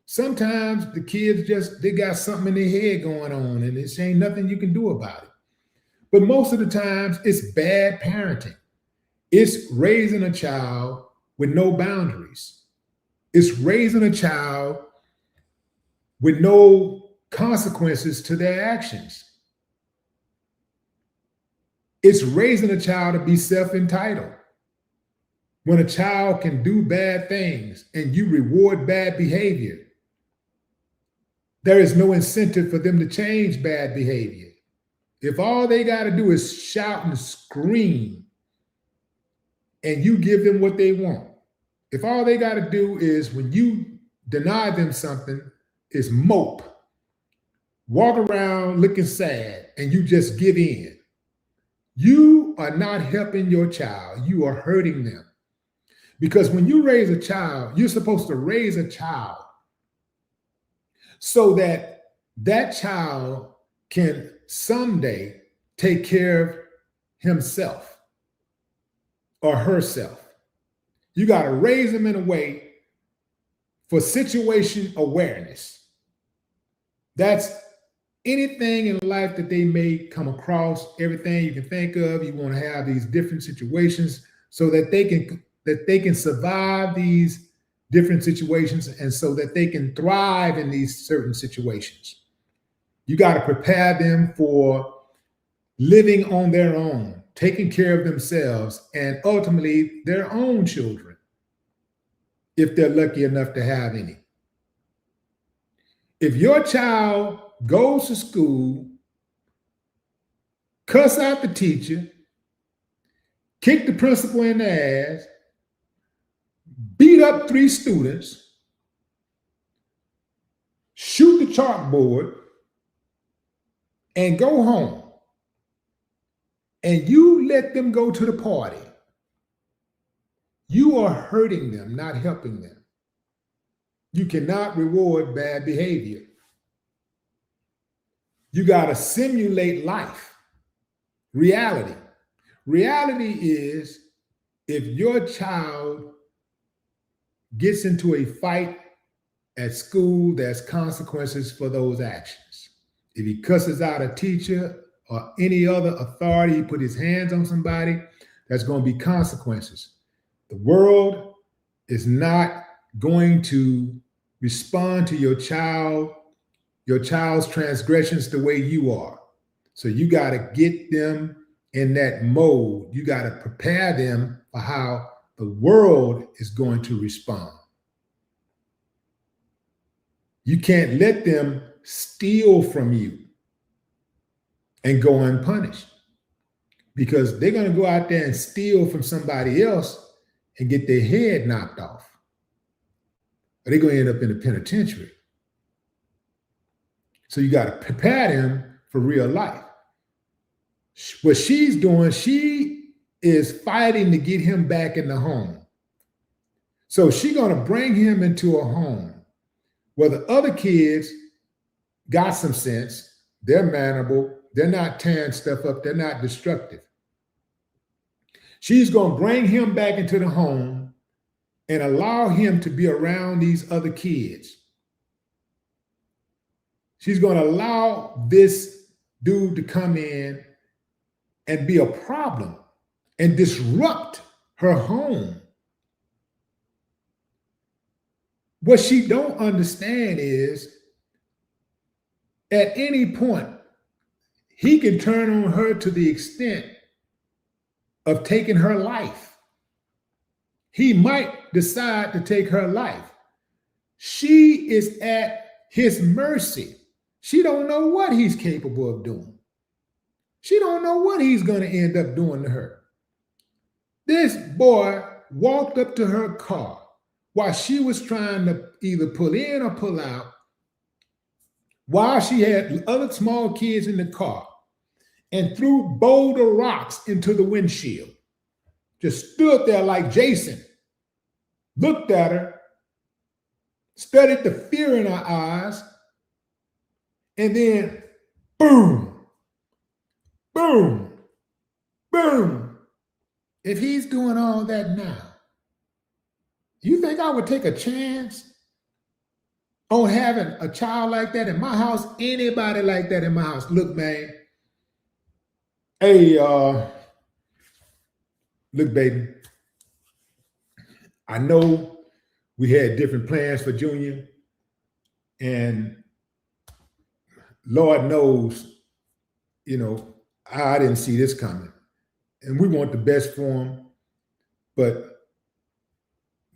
Sometimes the kids they got something in their head going on and it ain't nothing you can do about it. But most of the times it's bad parenting. It's raising a child with no boundaries. It's raising a child with no consequences to their actions. It's raising a child to be self-entitled. When a child can do bad things and you reward bad behavior, there is no incentive for them to change bad behavior. If all they got to do is shout and scream and you give them what they want, if all they got to do is, when you deny them something, is mope, walk around looking sad, and you just give in, you are not helping your child. You are hurting them. Because when you raise a child, you're supposed to raise a child so that that child can someday take care of himself or herself. You got to raise them in a way for situation awareness. That's anything in life that they may come across, everything you can think of. You want to have these different situations so that they can survive these different situations and so that they can thrive in these certain situations. You got to prepare them for living on their own, taking care of themselves, and ultimately their own children, if they're lucky enough to have any. If your child goes to school, cuss out the teacher, kick the principal in the ass, beat up 3 students, shoot the chalkboard, and go home, and you let them go to the party, you are hurting them, not helping them. You cannot reward bad behavior. You got to simulate life, reality. Reality is, if your child gets into a fight at school, there's consequences for those actions. If he cusses out a teacher or any other authority, he put his hands on somebody, there's going to be consequences. The world is not going to respond to your child's transgressions the way you are. So you got to get them in that mode. You got to prepare them for how the world is going to respond. You can't let them steal from you and go unpunished, because they're going to go out there and steal from somebody else, and get their head knocked off. Or they're going to end up in the penitentiary. So you got to prepare them for real life. What she's doing, she is fighting to get him back in the home. So she's going to bring him into a home where the other kids got some sense. They're mannerable. They're not tearing stuff up. They're not destructive. She's going to bring him back into the home and allow him to be around these other kids. She's going to allow this dude to come in and be a problem and disrupt her home. What she don't understand is at any point, he can turn on her to the extent of taking her life. He might decide to take her life. She is at his mercy. She don't know what he's capable of doing. She don't know what he's going to end up doing to her. This boy walked up to her car while she was trying to either pull in or pull out, while she had other small kids in the car, and threw boulder rocks into the windshield. Just stood there like Jason, looked at her, studied the fear in her eyes, and then boom, boom, boom. If he's doing all that now, you think I would take a chance on having a child like that in my house? Anybody like that in my house? Look, man. Hey, look, baby. I know we had different plans for Junior, and Lord knows, you know, I didn't see this coming. And we want the best for him, but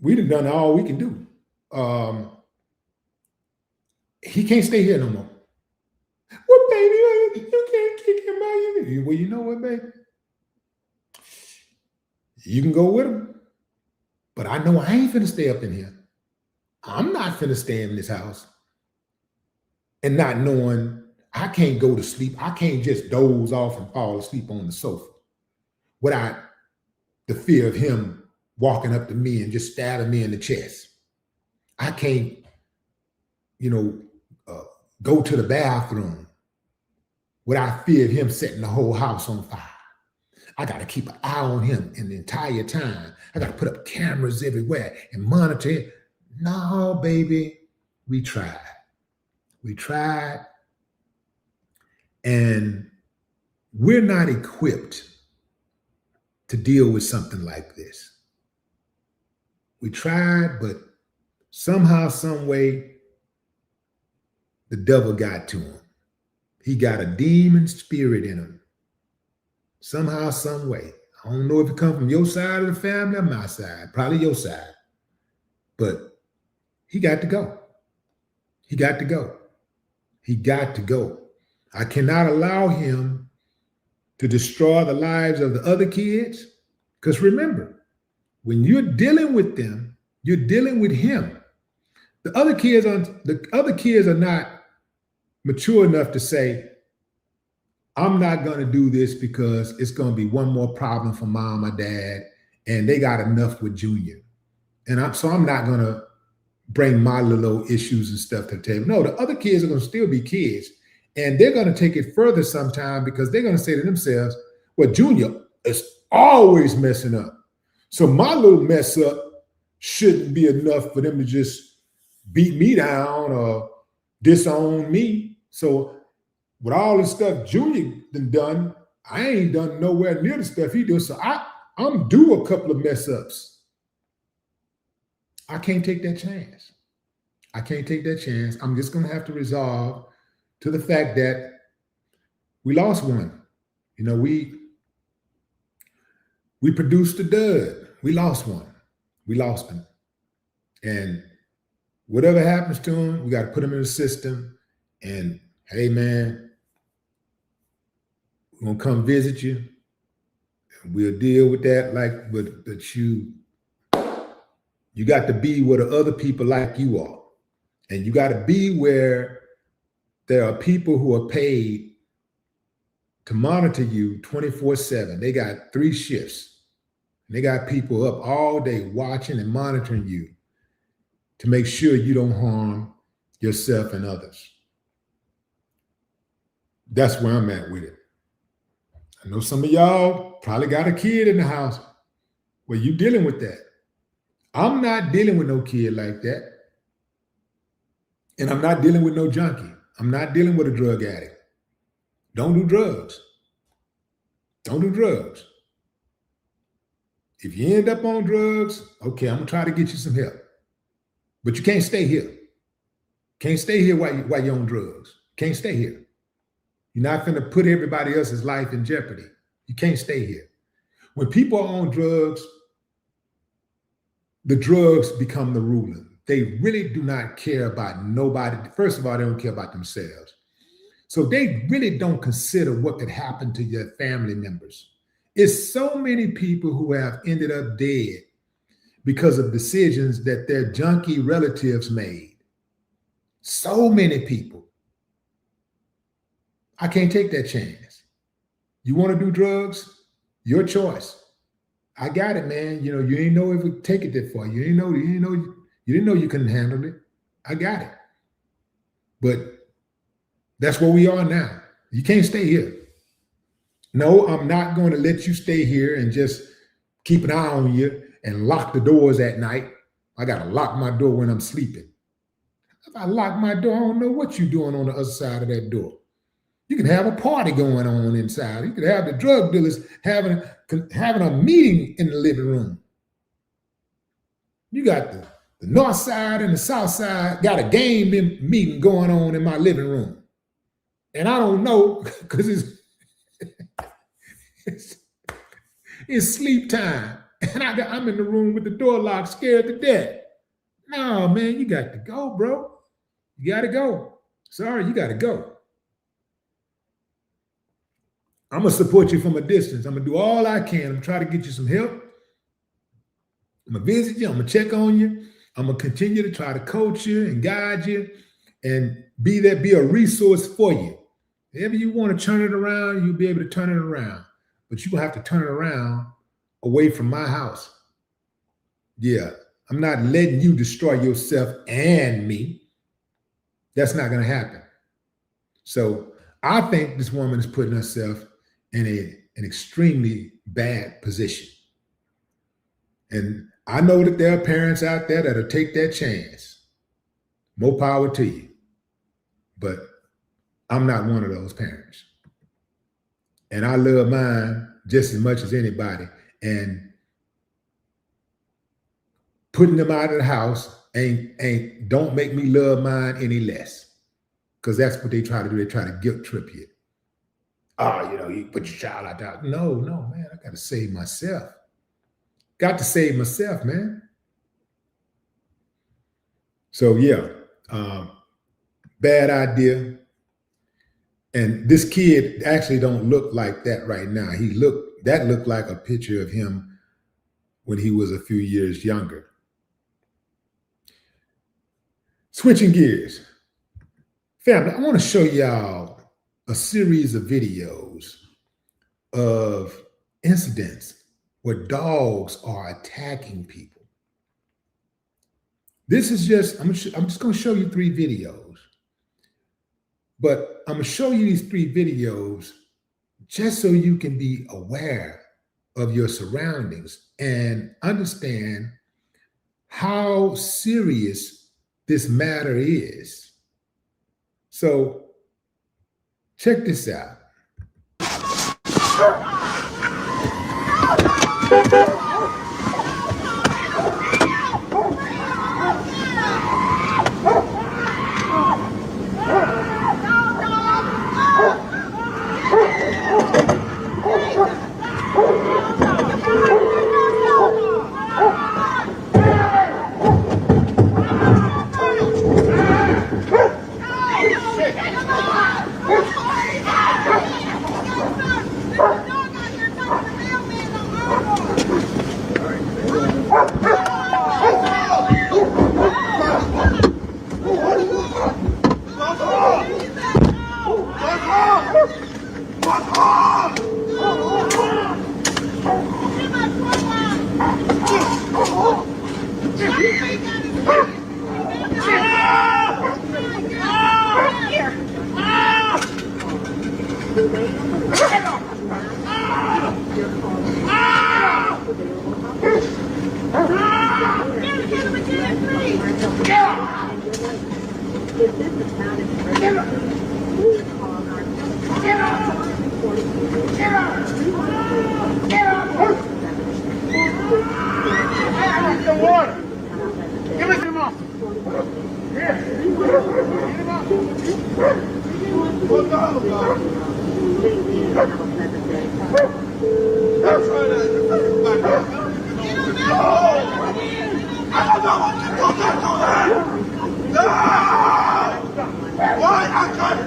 we done all we can do. He can't stay here no more. Well, baby, you can't kick him out. Well, you know what, baby? You can go with him, but I know I ain't finna stay up in here. I'm not finna stay in this house and not knowing I can't go to sleep. I can't just doze off and fall asleep on the sofa without the fear of him walking up to me and just stabbing me in the chest. I can't, go to the bathroom without fear of him setting the whole house on fire. I got to keep an eye on him in the entire time. I got to put up cameras everywhere and monitor it. No, baby, we tried. We tried, and we're not equipped to deal with something like this. We tried, but somehow, some way, the devil got to him. He got a demon spirit in him. Somehow, some way. I don't know if it comes from your side of the family or my side, probably your side. But he got to go. He got to go. He got to go. I cannot allow him to destroy the lives of the other kids. Because remember, when you're dealing with them, you're dealing with him. The other kids are not mature enough to say, I'm not going to do this because it's going to be one more problem for mom or dad, and they got enough with Junior. And so I'm not going to bring my little issues and stuff to the table. No, the other kids are going to still be kids, and they're going to take it further sometime because they're going to say to themselves, well, Junior is always messing up. So my little mess up shouldn't be enough for them to just beat me down or disown me. So with all the stuff Junior done, I ain't done nowhere near the stuff he does. So I'm due a couple of mess ups. I can't take that chance. I can't take that chance. I'm just going to have to resolve to the fact that we lost one. We produced a dud. We lost one. We lost him. And whatever happens to him, we got to put him in the system. And hey, man, we're going to come visit you. And we'll deal with that but you You got to be where the other people like you are. And you got to be where there are people who are paid to monitor you 24/7. They got 3 shifts. They got people up all day watching and monitoring you to make sure you don't harm yourself and others. That's where I'm at with it. I know some of y'all probably got a kid in the house where you dealing with that. I'm not dealing with no kid like that. And I'm not dealing with no junkie. I'm not dealing with a drug addict. Don't do drugs. Don't do drugs. If you end up on drugs, okay, I'm gonna try to get you some help. But you can't stay here. Can't stay here while you're on drugs. Can't stay here. You're not gonna put everybody else's life in jeopardy. You can't stay here. When people are on drugs, the drugs become the ruler. They really do not care about nobody. First of all, they don't care about themselves. So they really don't consider what could happen to their family members. It's so many people who have ended up dead because of decisions that their junkie relatives made. So many people. I can't take that chance. You want to do drugs? Your choice. I got it, man. You know, you didn't know it would take it that far. You didn't know you couldn't handle it. I got it. But that's where we are now. You can't stay here. No, I'm not going to let you stay here and just keep an eye on you and lock the doors at night. I got to lock my door when I'm sleeping. If I lock my door, I don't know what you're doing on the other side of that door. You can have a party going on inside. You could have the drug dealers having a meeting in the living room. You got the north side and the south side got a game meeting going on in my living room. And I don't know because it's sleep time. And I'm in the room with the door locked, scared to death. No, man, you got to go, bro. You got to go. Sorry, you got to go. I'm going to support you from a distance. I'm going to do all I can. I'm going to try to get you some help. I'm going to visit you. I'm going to check on you. I'm going to continue to try to coach you and guide you and be a resource for you. If you want to turn it around, you'll be able to turn it around. But you're going to have to turn it around away from my house. Yeah, I'm not letting you destroy yourself and me. That's not going to happen. So I think this woman is putting herself in an extremely bad position. And I know that there are parents out there that'll take that chance. More power to you. But I'm not one of those parents. And I love mine just as much as anybody. And putting them out of the house don't make me love mine any less. Because that's what they try to do. They try to guilt trip you. You put your child out there. No, man, I got to save myself. Got to save myself, man. So, yeah, bad idea. And this kid actually don't look like that right now. That looked like a picture of him when he was a few years younger. Switching gears. Family, I want to show y'all a series of videos of incidents where dogs are attacking people. This is I'm just going to show you 3 videos. But I'm going to show you these 3 videos just so you can be aware of your surroundings and understand how serious this matter is. So check this out. some water. Give me some more. Here. Get him up. What's the other guy? That's right. I don't know what to do that. No! Why? I got it.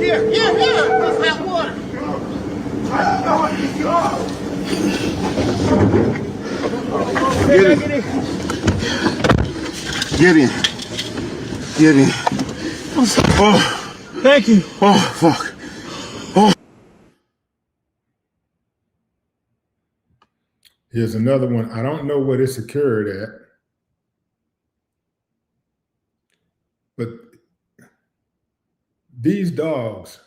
Here, let's have water. Get in. Oh, thank you. Oh, fuck. Oh. Here's another one. I don't know where this occurred at, but these dogs,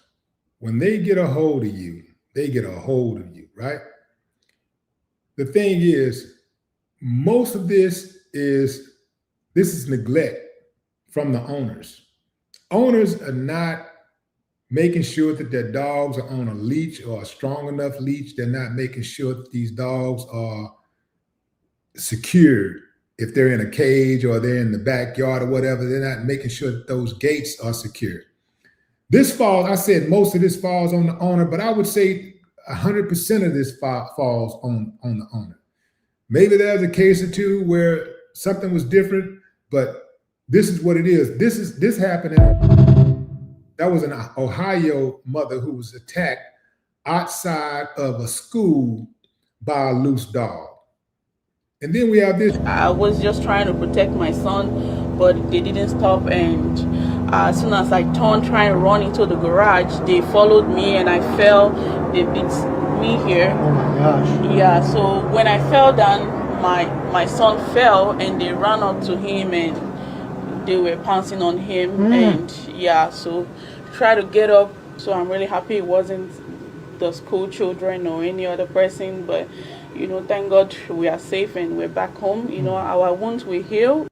when they get a hold of you, they get a hold of you, right? The thing is, most of this is neglect from the owners. Owners are not making sure that their dogs are on a leash or a strong enough leash. They're not making sure that these dogs are secured. If they're in a cage or they're in the backyard or whatever, they're not making sure that those gates are secured. This falls, I said most of this falls on the owner, but I would say 100% of this falls on the owner. Maybe there's a case or two where something was different, but this is what it is. This happened that was an Ohio mother who was attacked outside of a school by a loose dog. And then we have this. I was just trying to protect my son, but they didn't stop. And as soon as I turned trying to run into the garage, they followed me and I fell. They beat me here. Oh my gosh. Yeah, so when I fell down, my son fell and they ran up to him and they were pouncing on him. And yeah, so try to get up. So I'm really happy it wasn't the school children or any other person, but you know, thank God we are safe and we're back home. You know, our wounds will heal.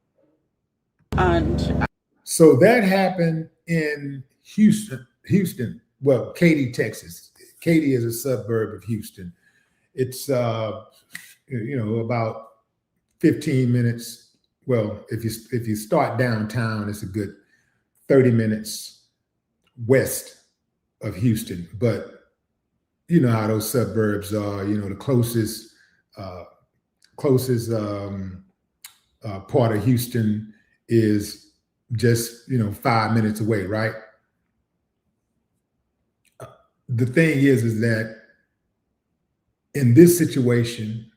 And so that happened in Houston, well, Katy, Texas. Katy is a suburb of Houston. It's about 15 minutes. Well, if you start downtown, it's a good 30 minutes west of Houston. But you know how those suburbs are. You know, the closest part of Houston is just 5 minutes away, right? The thing is that in this situation,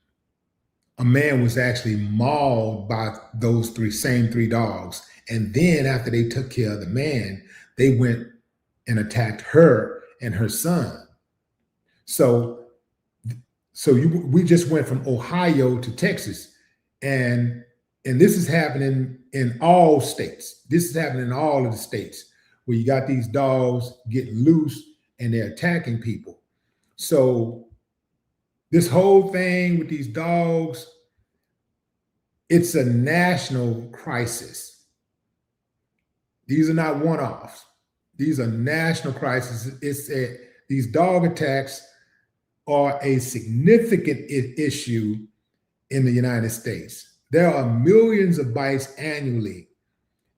a man was actually mauled by those same three dogs. And then after they took care of the man, they went and attacked her and her son. So we just went from Ohio to Texas, and this is happening in all states. This is happening in all of the states where you got these dogs getting loose and they're attacking people. So this whole thing with these dogs, it's a national crisis. These are not one-offs. These are national crises. These dog attacks are a significant issue in the United States. There are millions of bites annually.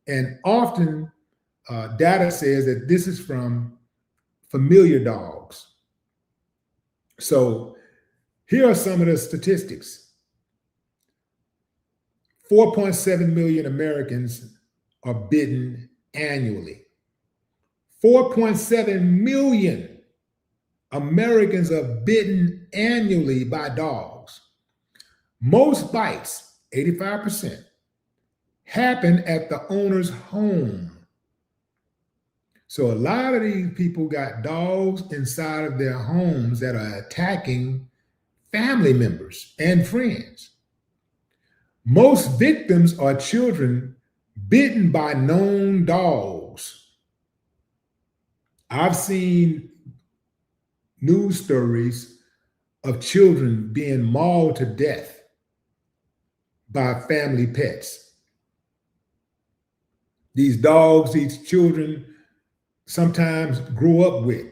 And often data says that this is from familiar dogs. So here are some of the statistics. 4.7 million Americans are bitten annually. 4.7 million Americans are bitten annually by dogs. Most bites, 85%, happen at the owner's home. So a lot of these people got dogs inside of their homes that are attacking family members and friends. Most victims are children bitten by known dogs. I've seen news stories of children being mauled to death by family pets. These dogs, these children sometimes grow up with,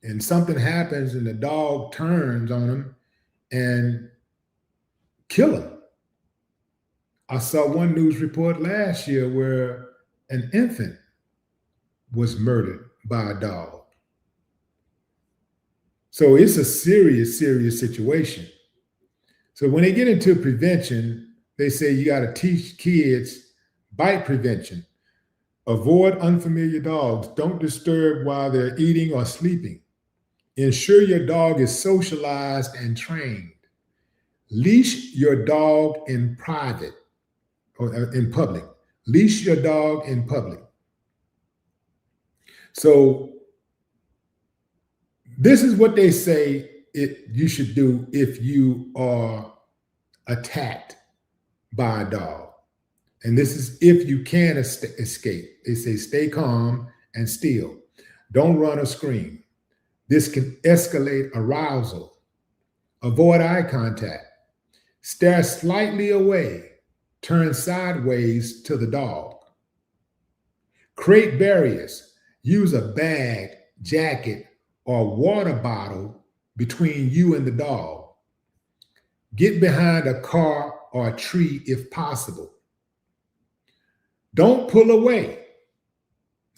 and something happens and the dog turns on them and kill them. I saw one news report last year where an infant was murdered by a dog. So it's a serious, serious situation. So when they get into prevention, they say you got to teach kids bite prevention. Avoid unfamiliar dogs. Don't disturb while they're eating or sleeping. Ensure your dog is socialized and trained. Leash your dog in private or in public. Leash your dog in public. So this is what they say you should do if you are attacked by a dog. And this is if you can escape. They say stay calm and still. Don't run or scream. This can escalate arousal. Avoid eye contact. Stare slightly away. Turn sideways to the dog. Create barriers. Use a bag, jacket, or water bottle between you and the dog. Get behind a car or a tree if possible. Don't pull away.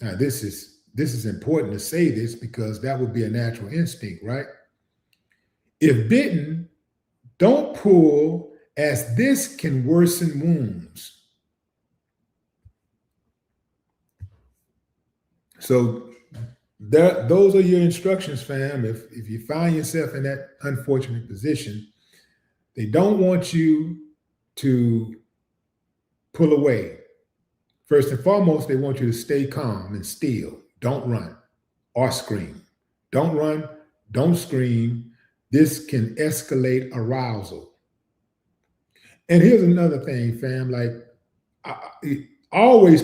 Now, this is important to say this because that would be a natural instinct, right? If bitten, don't pull, as this can worsen wounds. So those are your instructions, fam. If you find yourself in that unfortunate position, they don't want you to pull away. First and foremost, they want you to stay calm and still. Don't run or scream. Don't run, don't scream. This can escalate arousal. And here's another thing, fam, like always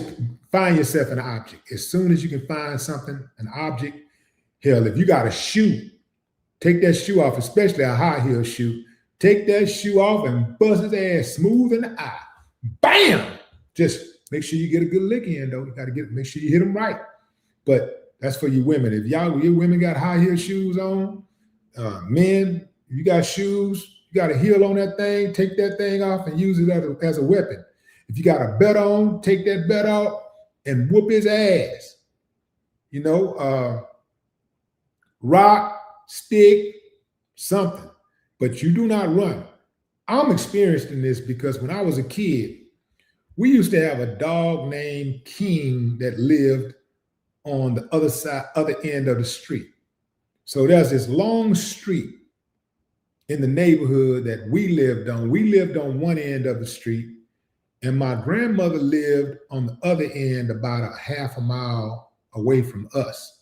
find yourself an object. As soon as you can find something, an object, hell, if you got a shoe, take that shoe off, especially a high heel shoe. Take that shoe off and bust his ass smooth in the eye. Bam! Just make sure you get a good lick in, though. You got to make sure you hit them right. But that's for you women. If your women got high heel shoes on, men, you got shoes, you got a heel on that thing, take that thing off and use it as a weapon. If you got a belt on, take that belt out and whoop his ass. You know, rock, stick, something. But you do not run. I'm experienced in this because when I was a kid, we used to have a dog named King that lived on the other end of the street. So there's this long street in the neighborhood that we lived on. We lived on one end of the street, and my grandmother lived on the other end about a half a mile away from us.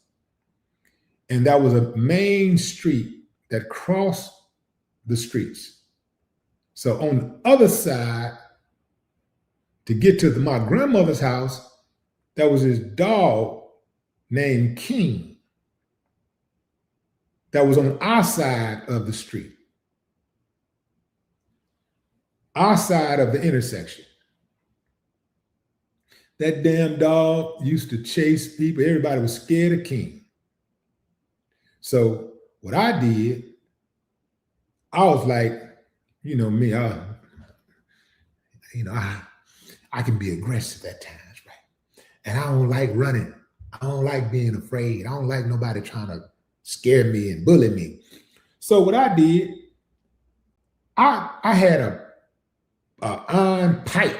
And that was a main street that crossed the streets. So on the other side, to get to my grandmother's house, there was this dog named King that was on our side of the street, our side of the intersection. That damn dog used to chase people. Everybody was scared of King. So what I did, I was like, you know me, I can be aggressive at times, right? And I don't like running. I don't like being afraid. I don't like nobody trying to scare me and bully me. So what I did, I had a iron pipe,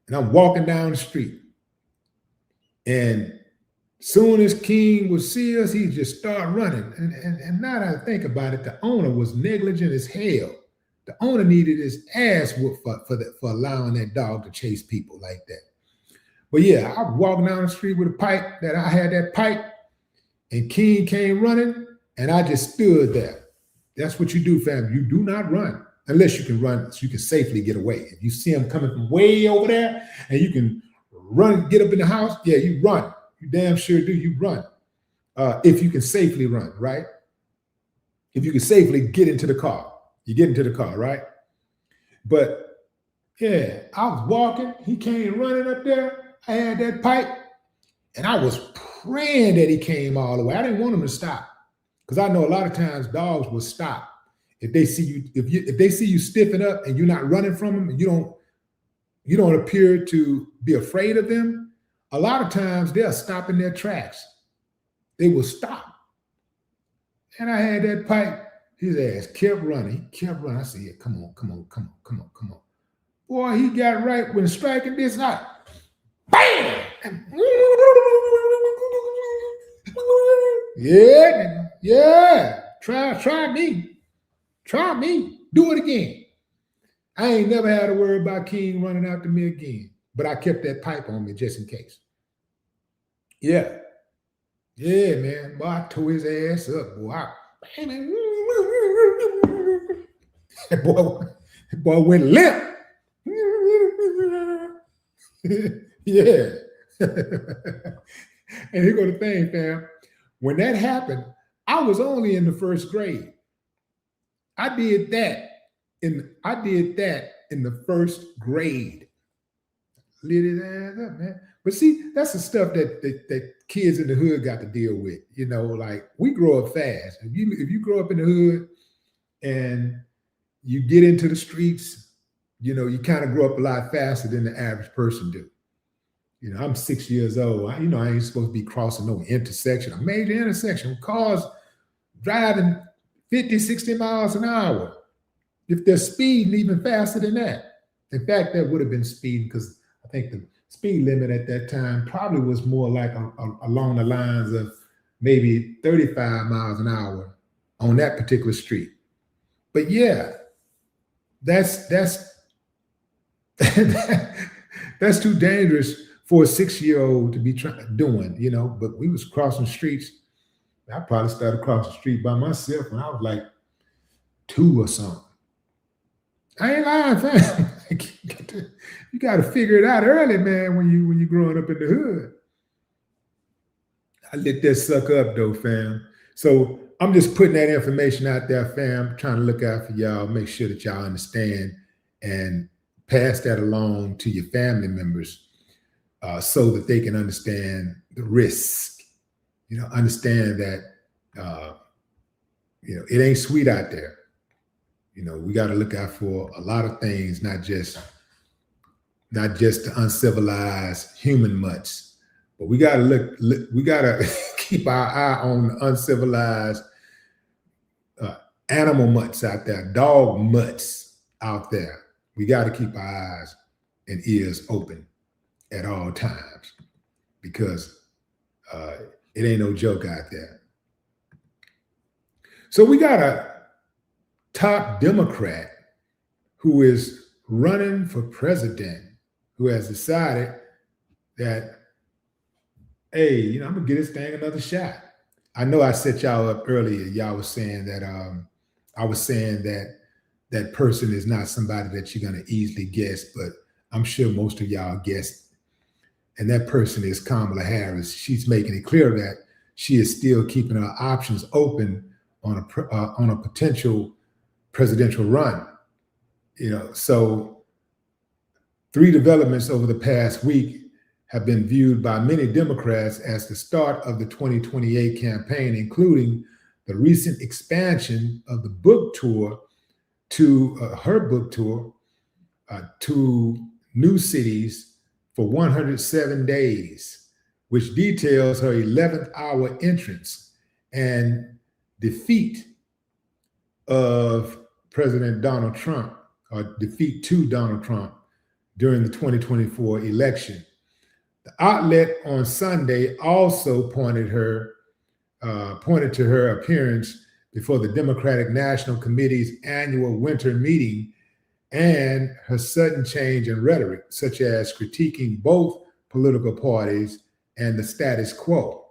and I'm walking down the street. And soon as King would see us, he'd just start running. And now that I think about it, the owner was negligent as hell. The owner needed his ass whooped for allowing that dog to chase people like that. But yeah, I walked down the street with a pipe, I had that pipe, and King came running, and I just stood there. That's what you do, fam. You do not run. unless you can run, so you can safely get away. If you see them coming from way over there and you can run, get up in the house, yeah, you run. You damn sure do, you run. If you can safely run, right? If you can safely get into the car, you get into the car, right? But yeah, I was walking, he came running up there, I had that pipe, and I was praying that he came all the way. I didn't want him to stop, because I know a lot of times dogs will stop if they see you, if they see you stiffen up and you're not running from them, and you don't appear to be afraid of them. A lot of times they'll stop in their tracks. They will stop. And I had that pipe. His ass kept running. He kept running. I said, yeah, come on. Boy, he got right when striking this out. Bam! Yeah. Try me. Do it again. I ain't never had to worry about King running after me again. But I kept that pipe on me just in case. Yeah, man. Boy, I tore his ass up, boy. That boy went limp. Yeah. And here go the thing, fam. When that happened, I was only in the first grade. I did that in the first grade. Lit his ass up, man. But see, that's the stuff that kids in the hood got to deal with. You know, like we grow up fast. If you grow up in the hood and you get into the streets, you know, you kind of grow up a lot faster than the average person do. You know, I'm 6 years old. I ain't supposed to be crossing no intersection, a major intersection. Cars driving 50, 60 miles an hour. If they're speeding even faster than that. In fact, that would have been speeding, because I think the speed limit at that time probably was more like along the lines of maybe 35 miles an hour on that particular street. But yeah, that's that's too dangerous for a 6-year-old to be doing, you know. But we was crossing streets. I probably started crossing the street by myself when I was like 2 or something. I ain't lying, fam. You got to figure it out early, man, when you growing up in the hood. I lit that sucker up though, fam. So I'm just putting that information out there, fam, trying to look out for y'all, make sure that y'all understand and pass that along to your family members so that they can understand the risk. You know, understand that, you know, it ain't sweet out there. You know, we got to look out for a lot of things, not just the uncivilized human mutts, but we got to we got to keep our eye on the uncivilized animal mutts out there, dog mutts out there. We got to keep our eyes and ears open at all times, because it ain't no joke out there. So we got a top Democrat who is running for president, who has decided that, hey, you know, I'm gonna give this thing another shot. I know I set y'all up earlier. Y'all was saying that I was saying that that person is not somebody that you're gonna easily guess, but I'm sure most of y'all guessed. And that person is Kamala Harris. She's making it clear that she is still keeping her options open on a potential presidential run. You know, so 3 developments over the past week have been viewed by many Democrats as the start of the 2028 campaign, including the recent expansion of the book tour to her book tour to new cities for 107 days, which details her 11th hour entrance and defeat of President Donald Trump, or defeat to Donald Trump during the 2024 election. The outlet on Sunday also pointed to her appearance before the Democratic National Committee's annual winter meeting and her sudden change in rhetoric, such as critiquing both political parties and the status quo.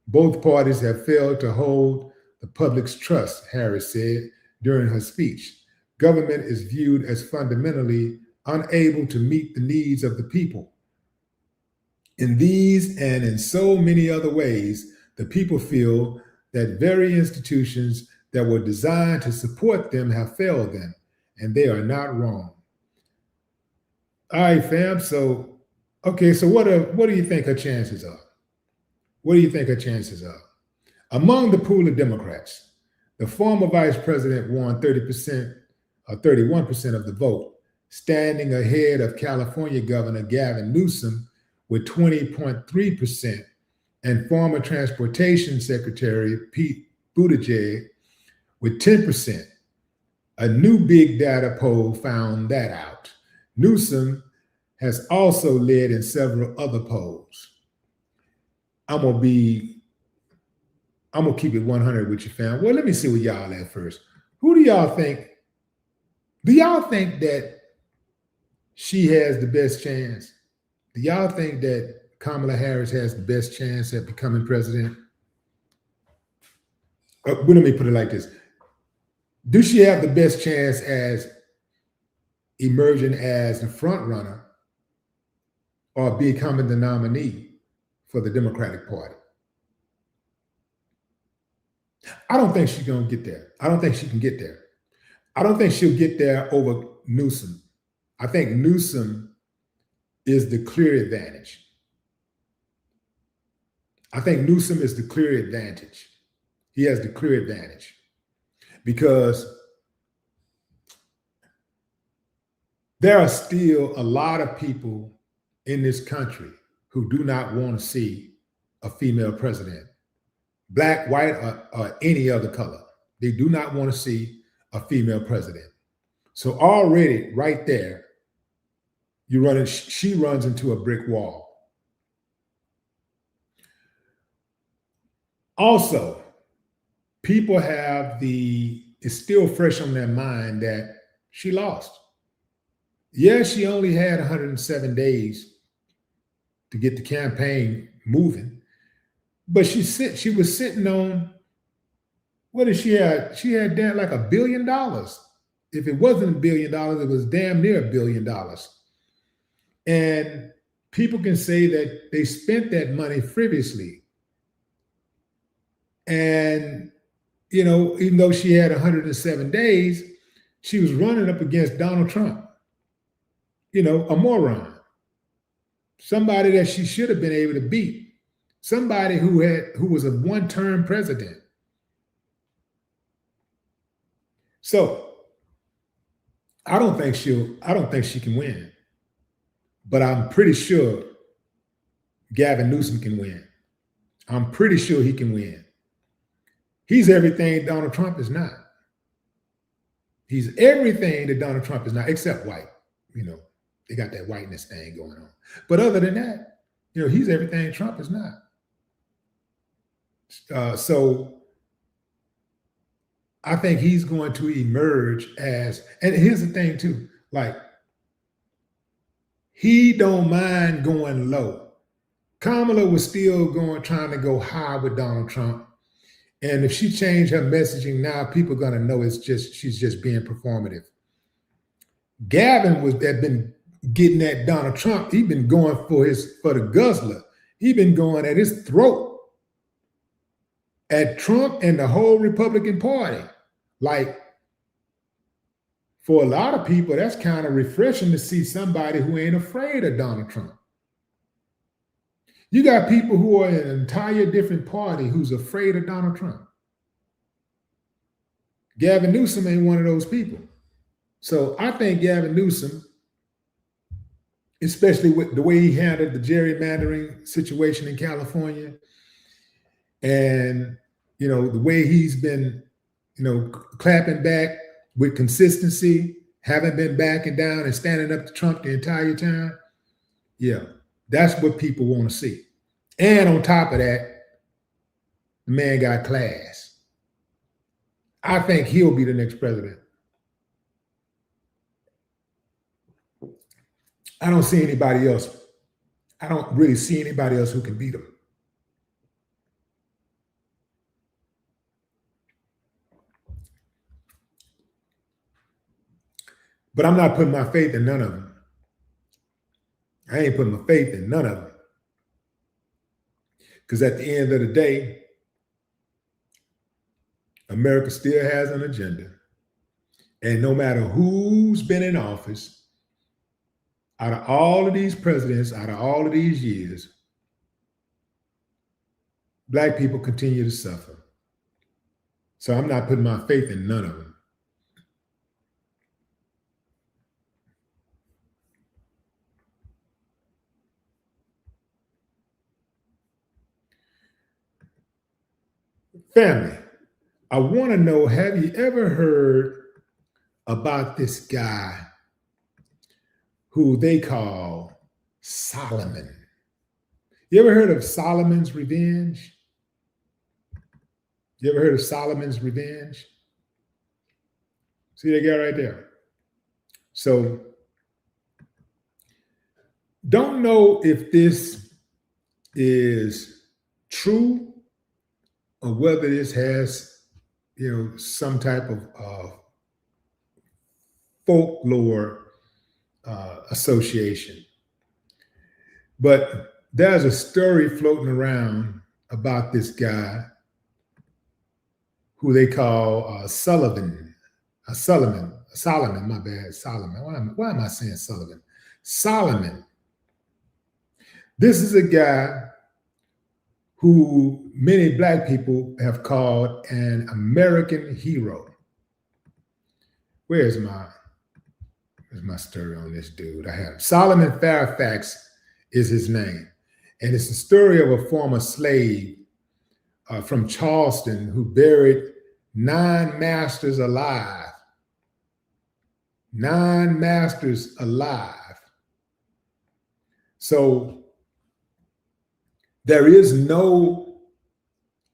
Both parties have failed to hold the public's trust, Harris said during her speech. government is viewed as fundamentally unable to meet the needs of the people. In these and in so many other ways, the people feel that very institutions that were designed to support them have failed them, and they are not wrong. All right, fam. So, okay, so what do you think her chances are? What do you think her chances are? Among the pool of Democrats, the former vice president won 30% or 31% of the vote, standing ahead of California Governor Gavin Newsom with 20.3% and former Transportation Secretary Pete Buttigieg with 10%. A new big data poll found that out. Newsom has also led in several other polls. I'm gonna keep it 100 with you, fam. Well, let me see what y'all at first. Who do y'all think? Do y'all think that she has the best chance? Do y'all think that Kamala Harris has the best chance at becoming president? Well, let me put it like this. Do she have the best chance as emerging as the front runner or becoming the nominee for the Democratic Party? I don't think she's going to get there. I don't think she can get there. I don't think she'll get there over Newsom. I think Newsom is the clear advantage. I think Newsom is the clear advantage. He has the clear advantage because there are still a lot of people in this country who do not want to see a female president, black, white, or any other color. They do not want to see a female president. So already right there, she runs into a brick wall. Also, people it's still fresh on their mind that she lost. Yeah, she only had 107 days to get the campaign moving, but she was sitting on, what did she have? She had damn like $1 billion. If it wasn't $1 billion, it was damn near $1 billion. And people can say that they spent that money frivolously. And, even though she had 107 days, she was running up against Donald Trump, a moron, somebody that she should have been able to beat, somebody who was a one-term president. So I don't think she can win, but I'm pretty sure Gavin Newsom can win. I'm pretty sure he can win. He's everything Donald Trump is not. He's everything that Donald Trump is not, except white. They got that whiteness thing going on. But other than that, he's everything Trump is not. So I think he's going to emerge as, and here's the thing too, like, he don't mind going low. Kamala was still trying to go high with Donald Trump. And if she changed her messaging now, people are going to know she's just being performative. Gavin had been getting at Donald Trump. He'd been going for the guzzler. He'd been going at his throat at Trump and the whole Republican Party. Like, for a lot of people, that's kind of refreshing to see somebody who ain't afraid of Donald Trump. You got people who are in an entire different party who's afraid of Donald Trump. Gavin Newsom ain't one of those people. So I think Gavin Newsom, especially with the way he handled the gerrymandering situation in California, and the way he's been, clapping back with consistency, haven't been backing down and standing up to Trump the entire time. Yeah, that's what people want to see. And on top of that, the man got class. I think he'll be the next president. I don't see anybody else. I don't really see anybody else who can beat him. But I'm not putting my faith in none of them. I ain't putting my faith in none of them. Because at the end of the day, America still has an agenda. And no matter who's been in office, out of all of these presidents, out of all of these years, Black people continue to suffer. So I'm not putting my faith in none of them. Family, I want to know, have you ever heard about this guy who they call Solomon? You ever heard of Solomon's Revenge? You ever heard of Solomon's Revenge? See that guy right there? So, don't know if this is true or whether this has, some type of folklore association. But there's a story floating around about this guy who they call Solomon, my bad, Solomon. Why am I saying Sullivan? Solomon. This is a guy who many Black people have called an American hero. Where's my story on this dude? I have Solomon Fairfax is his name. And it's the story of a former slave from Charleston who buried 9 masters alive. 9 masters alive. So there is no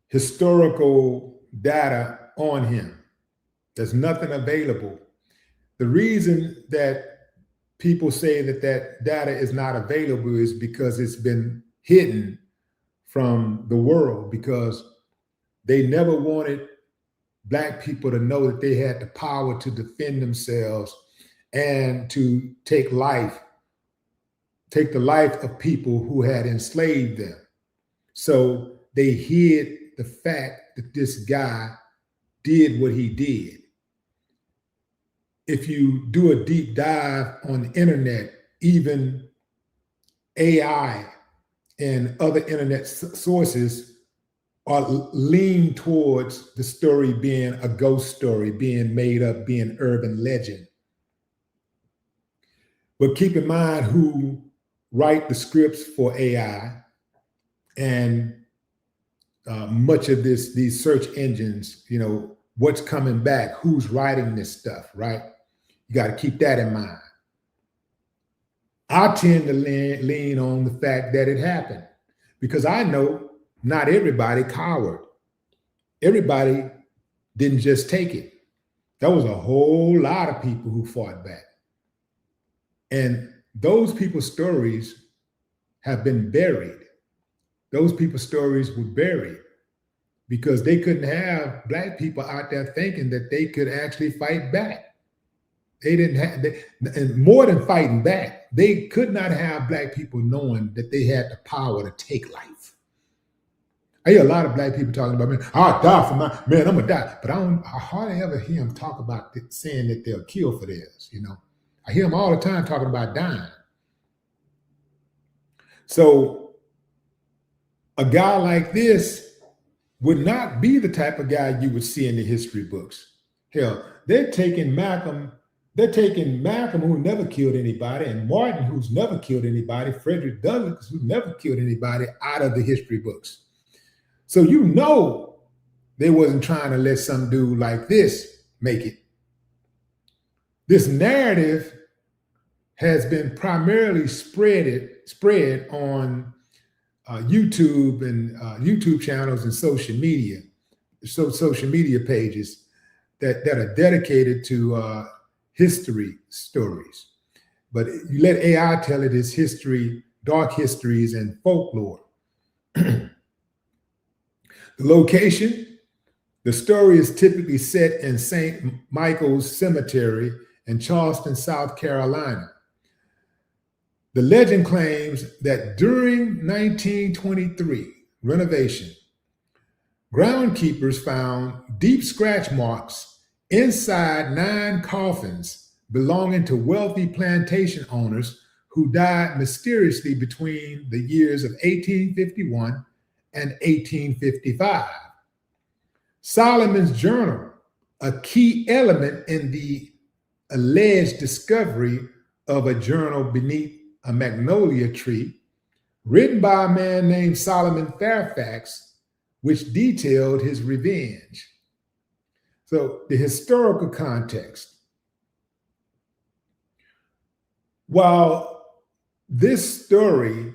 historical data on him. There's nothing available. The reason that people say that data is not available is because it's been hidden from the world, because they never wanted Black people to know that they had the power to defend themselves and to take the life of people who had enslaved them. So they hid the fact that this guy did what he did. If you do a deep dive on the internet, even AI and other internet sources are lean towards the story being a ghost story, being made up, being urban legend. But keep in mind who write the scripts for AI and much of these search engines, what's coming back, who's writing this stuff, right? You got to keep that in mind. I tend to lean on the fact that it happened, because I know not everybody cowered. Everybody didn't just take it. There was a whole lot of people who fought back. And those people's stories have been buried. Those people's stories were buried because they couldn't have Black people out there thinking that they could actually fight back. They didn't have, and more than fighting back, they could not have Black people knowing that they had the power to take life. I hear a lot of Black people talking about, man, I'll die for man, I'm gonna die. But I hardly ever hear them talk about saying that they'll kill for theirs, I hear them all the time talking about dying. So a guy like this would not be the type of guy you would see in the history books. Hell, they're taking Malcolm who never killed anybody, and Martin, who's never killed anybody, Frederick Douglass, who never killed anybody, out of the history books. So they wasn't trying to let some dude like this make it. This narrative has been primarily spread on YouTube and YouTube channels and social media pages that are dedicated to history stories. But you let AI tell it is history, dark histories, and folklore. The location, the story is typically set in St. Michael's Cemetery in Charleston, South Carolina. The legend claims that during 1923 renovation, groundskeepers found deep scratch marks inside 9 coffins belonging to wealthy plantation owners who died mysteriously between the years of 1851 and 1855. Solomon's journal, a key element in the alleged discovery of a journal beneath a magnolia tree, written by a man named Solomon Fairfax, which detailed his revenge. So the historical context. While this story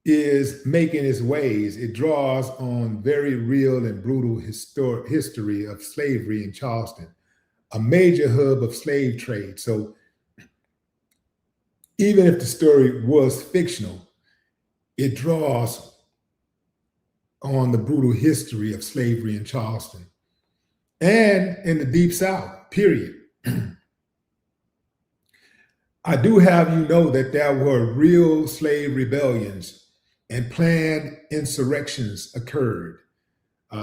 is making its ways, it draws on very real and brutal history of slavery in Charleston, a major hub of slave trade. So even if the story was fictional, it draws on the brutal history of slavery in Charleston and in the Deep South, period. I do have you know that there were real slave rebellions and planned insurrections occurred,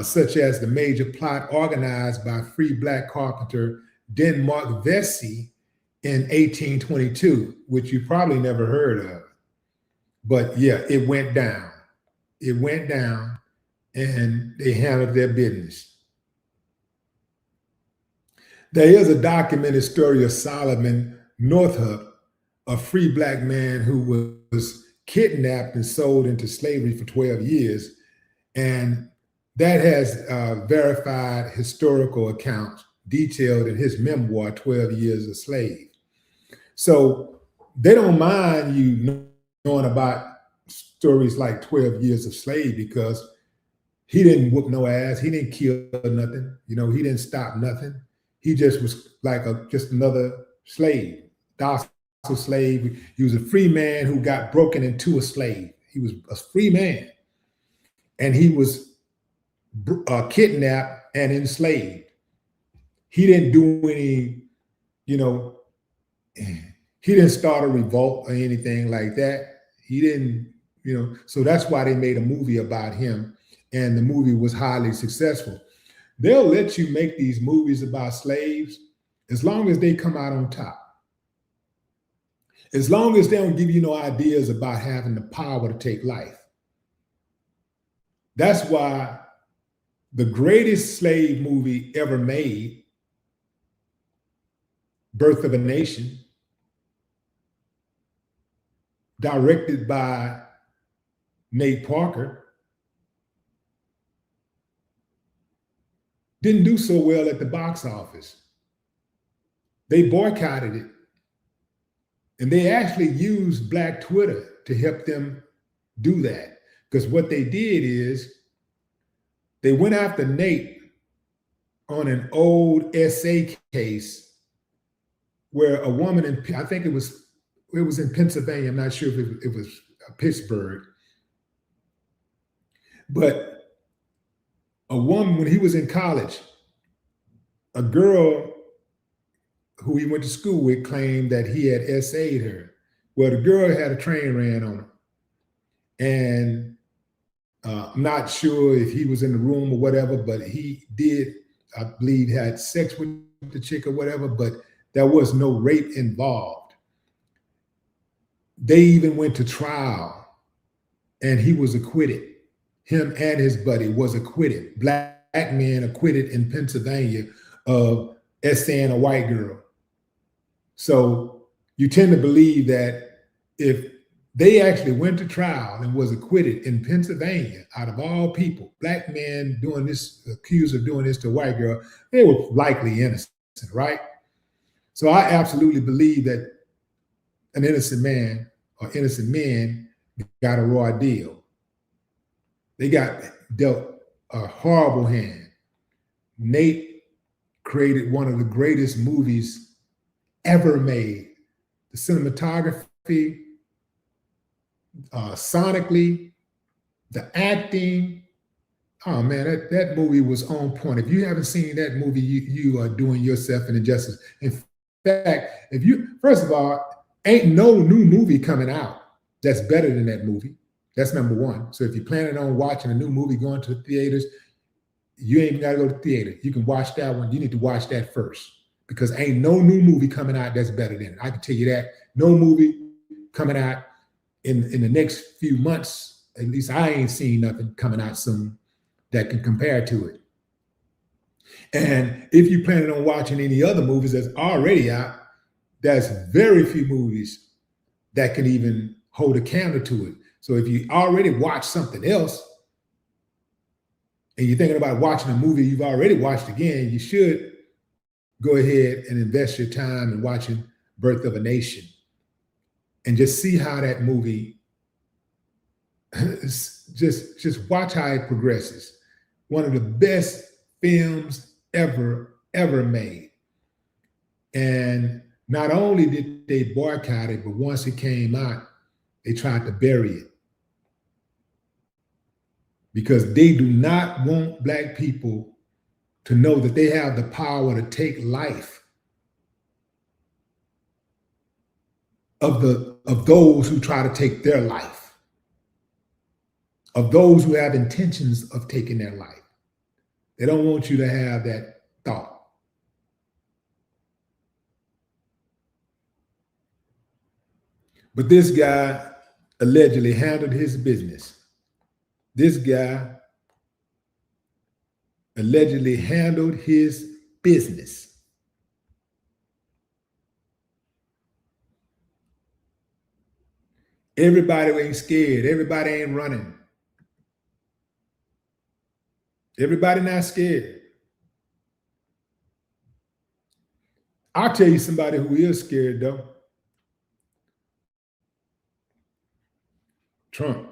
such as the major plot organized by free Black carpenter Denmark Vesey in 1822, which you probably never heard of. But yeah, it went down. It went down and they handled their business. There is a documented story of Solomon Northup, a free Black man who was kidnapped and sold into slavery for 12 years. And that has verified historical accounts detailed in his memoir, 12 Years a Slave. So they don't mind you knowing about stories like 12 Years of Slave because he didn't whoop no ass. He didn't kill nothing. You know, he didn't stop nothing. He just was like just another slave, docile slave. He was a free man who got broken into a slave. He was a free man and he was kidnapped and enslaved. He didn't do any, you know, he didn't start a revolt or anything like that. He didn't, you know, so that's why they made a movie about him and the movie was highly successful. They'll let you make these movies about slaves as long as they come out on top. As long as they don't give you no ideas about having the power to take life. That's why the greatest slave movie ever made, Birth of a Nation, directed by Nate Parker, didn't do so well at the box office. They boycotted it. And they actually used Black Twitter to help them do that. Because what they did is they went after Nate on an old SA case where a woman in, I think it was in Pennsylvania. I'm not sure if it was Pittsburgh. But a woman, when he was in college, a girl who he went to school with claimed that he had SA'd her. Well, the girl had a train ran on her. And I'm not sure if he was in the room or whatever, but he did, I believe, had sex with the chick or whatever, but there was no rape involved. They even went to trial and he was acquitted. Him and his buddy was acquitted. Black men acquitted in Pennsylvania of SAing a white girl. So you tend to believe that if they actually went to trial and was acquitted in Pennsylvania, out of all people, Black men doing this, accused of doing this to a white girl, they were likely innocent, right? So I absolutely believe that an innocent man or innocent men got a raw deal. They got dealt a horrible hand. Nate created one of the greatest movies ever made. The cinematography, sonically, the acting. Oh man, that movie was on point. If you haven't seen that movie, you are doing yourself an injustice. In fact, if you, first of all, ain't no new movie coming out that's better than that movie. That's number one. So if you're planning on watching a new movie, going to the theaters, you ain't even got to go to the theater. You can watch that one. You need to watch that first because ain't no new movie coming out that's better than it. I can tell you that. No movie coming out in the next few months, at least I ain't seen nothing coming out soon that can compare to it. And if you're planning on watching any other movies that's already out, there's very few movies that can even hold a candle to it. So if you already watched something else and you're thinking about watching a movie you've already watched again, you should go ahead and invest your time in watching Birth of a Nation and just see how that movie, just watch how it progresses. One of the best films ever made. And not only did they boycott it, but once it came out, they tried to bury it because they do not want Black people to know that they have the power to take life of those who try to take their life, of those who have intentions of taking their life. They don't want you to have that thought. But this guy allegedly handled his business. This guy allegedly handled his business. Everybody ain't scared. Everybody ain't running. Everybody not scared. I'll tell you somebody who is scared though. Trump.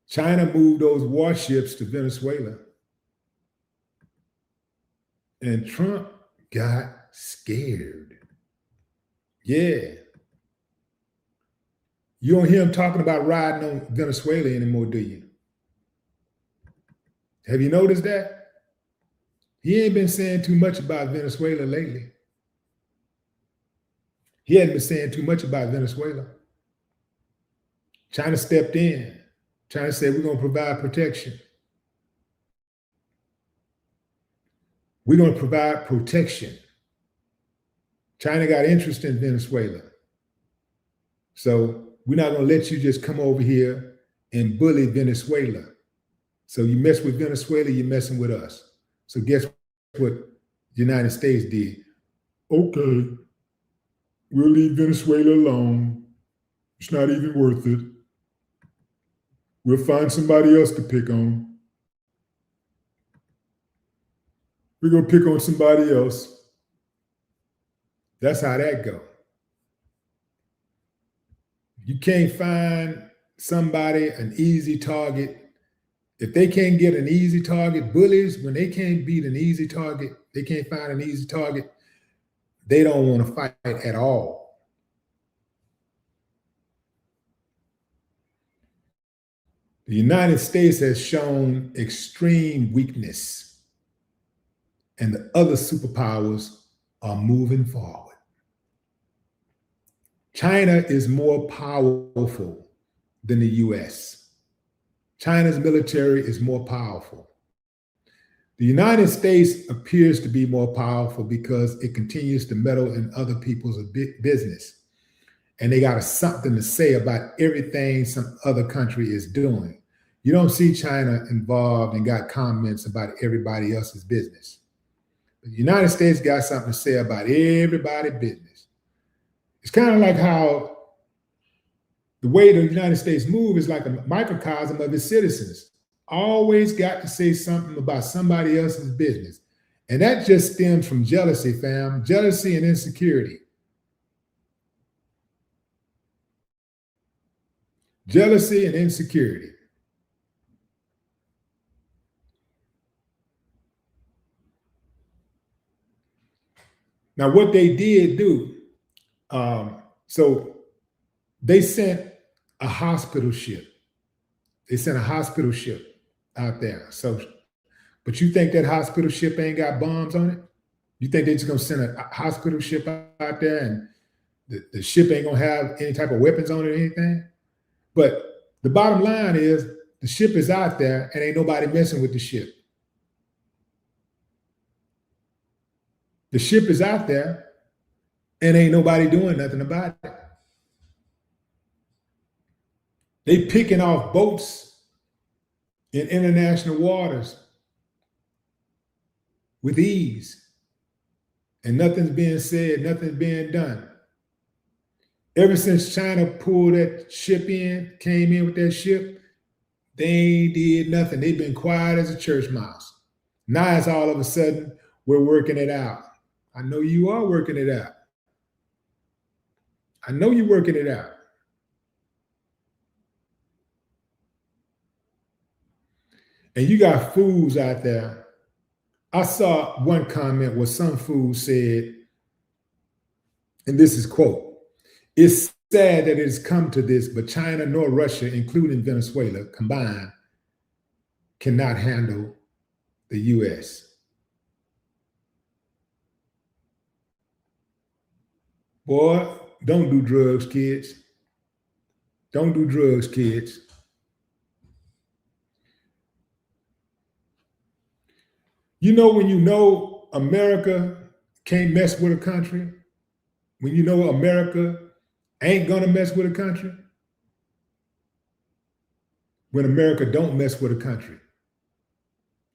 China moved those warships to Venezuela. And Trump got scared. Yeah. You don't hear him talking about riding on Venezuela anymore, do you? Have you noticed that? He ain't been saying too much about Venezuela lately. He hadn't been saying too much about Venezuela. China stepped in. China said, we're going to provide protection. We're going to provide protection. China got interest in Venezuela. So we're not going to let you just come over here and bully Venezuela. So you mess with Venezuela, you're messing with us. So guess what the United States did? Okay, we'll leave Venezuela alone. It's not even worth it. We'll find somebody else to pick on. We're going to pick on somebody else. That's how that go. You can't find somebody an easy target. If they can't get an easy target, bullies, when they can't beat an easy target, they can't find an easy target, they don't want to fight at all. The United States has shown extreme weakness, and the other superpowers are moving forward. China is more powerful than the US. China's military is more powerful. The United States appears to be more powerful because it continues to meddle in other people's business. And they got something to say about everything some other country is doing. You don't see China involved and got comments about everybody else's business. But the United States got something to say about everybody's business. It's kind of like how the way the United States moves is like a microcosm of its citizens. Always got to say something about somebody else's business. And that just stems from jealousy, fam. Jealousy and insecurity. Jealousy and insecurity. Now, what they did do, so they sent a hospital ship. They sent a hospital ship out there. So, but you think that hospital ship ain't got bombs on it? You think they're just gonna send a hospital ship out there and the ship ain't gonna have any type of weapons on it or anything? But the bottom line is the ship is out there and ain't nobody messing with the ship. The ship is out there and ain't nobody doing nothing about it. They picking off boats in international waters with ease. And nothing's being said, nothing's being done. Ever since China pulled that ship in, came in with that ship, they ain't did nothing. They've been quiet as a church mouse. Now it's all of a sudden, we're working it out. I know you are working it out. I know you're working it out. And you got fools out there. I saw one comment where some fool said, and this is quote, "It's sad that it has come to this, but China nor Russia, including Venezuela combined, cannot handle the US." Boy, don't do drugs, kids. Don't do drugs, kids. You know when you know America can't mess with a country, when you know America ain't gonna mess with a country, when America don't mess with a country.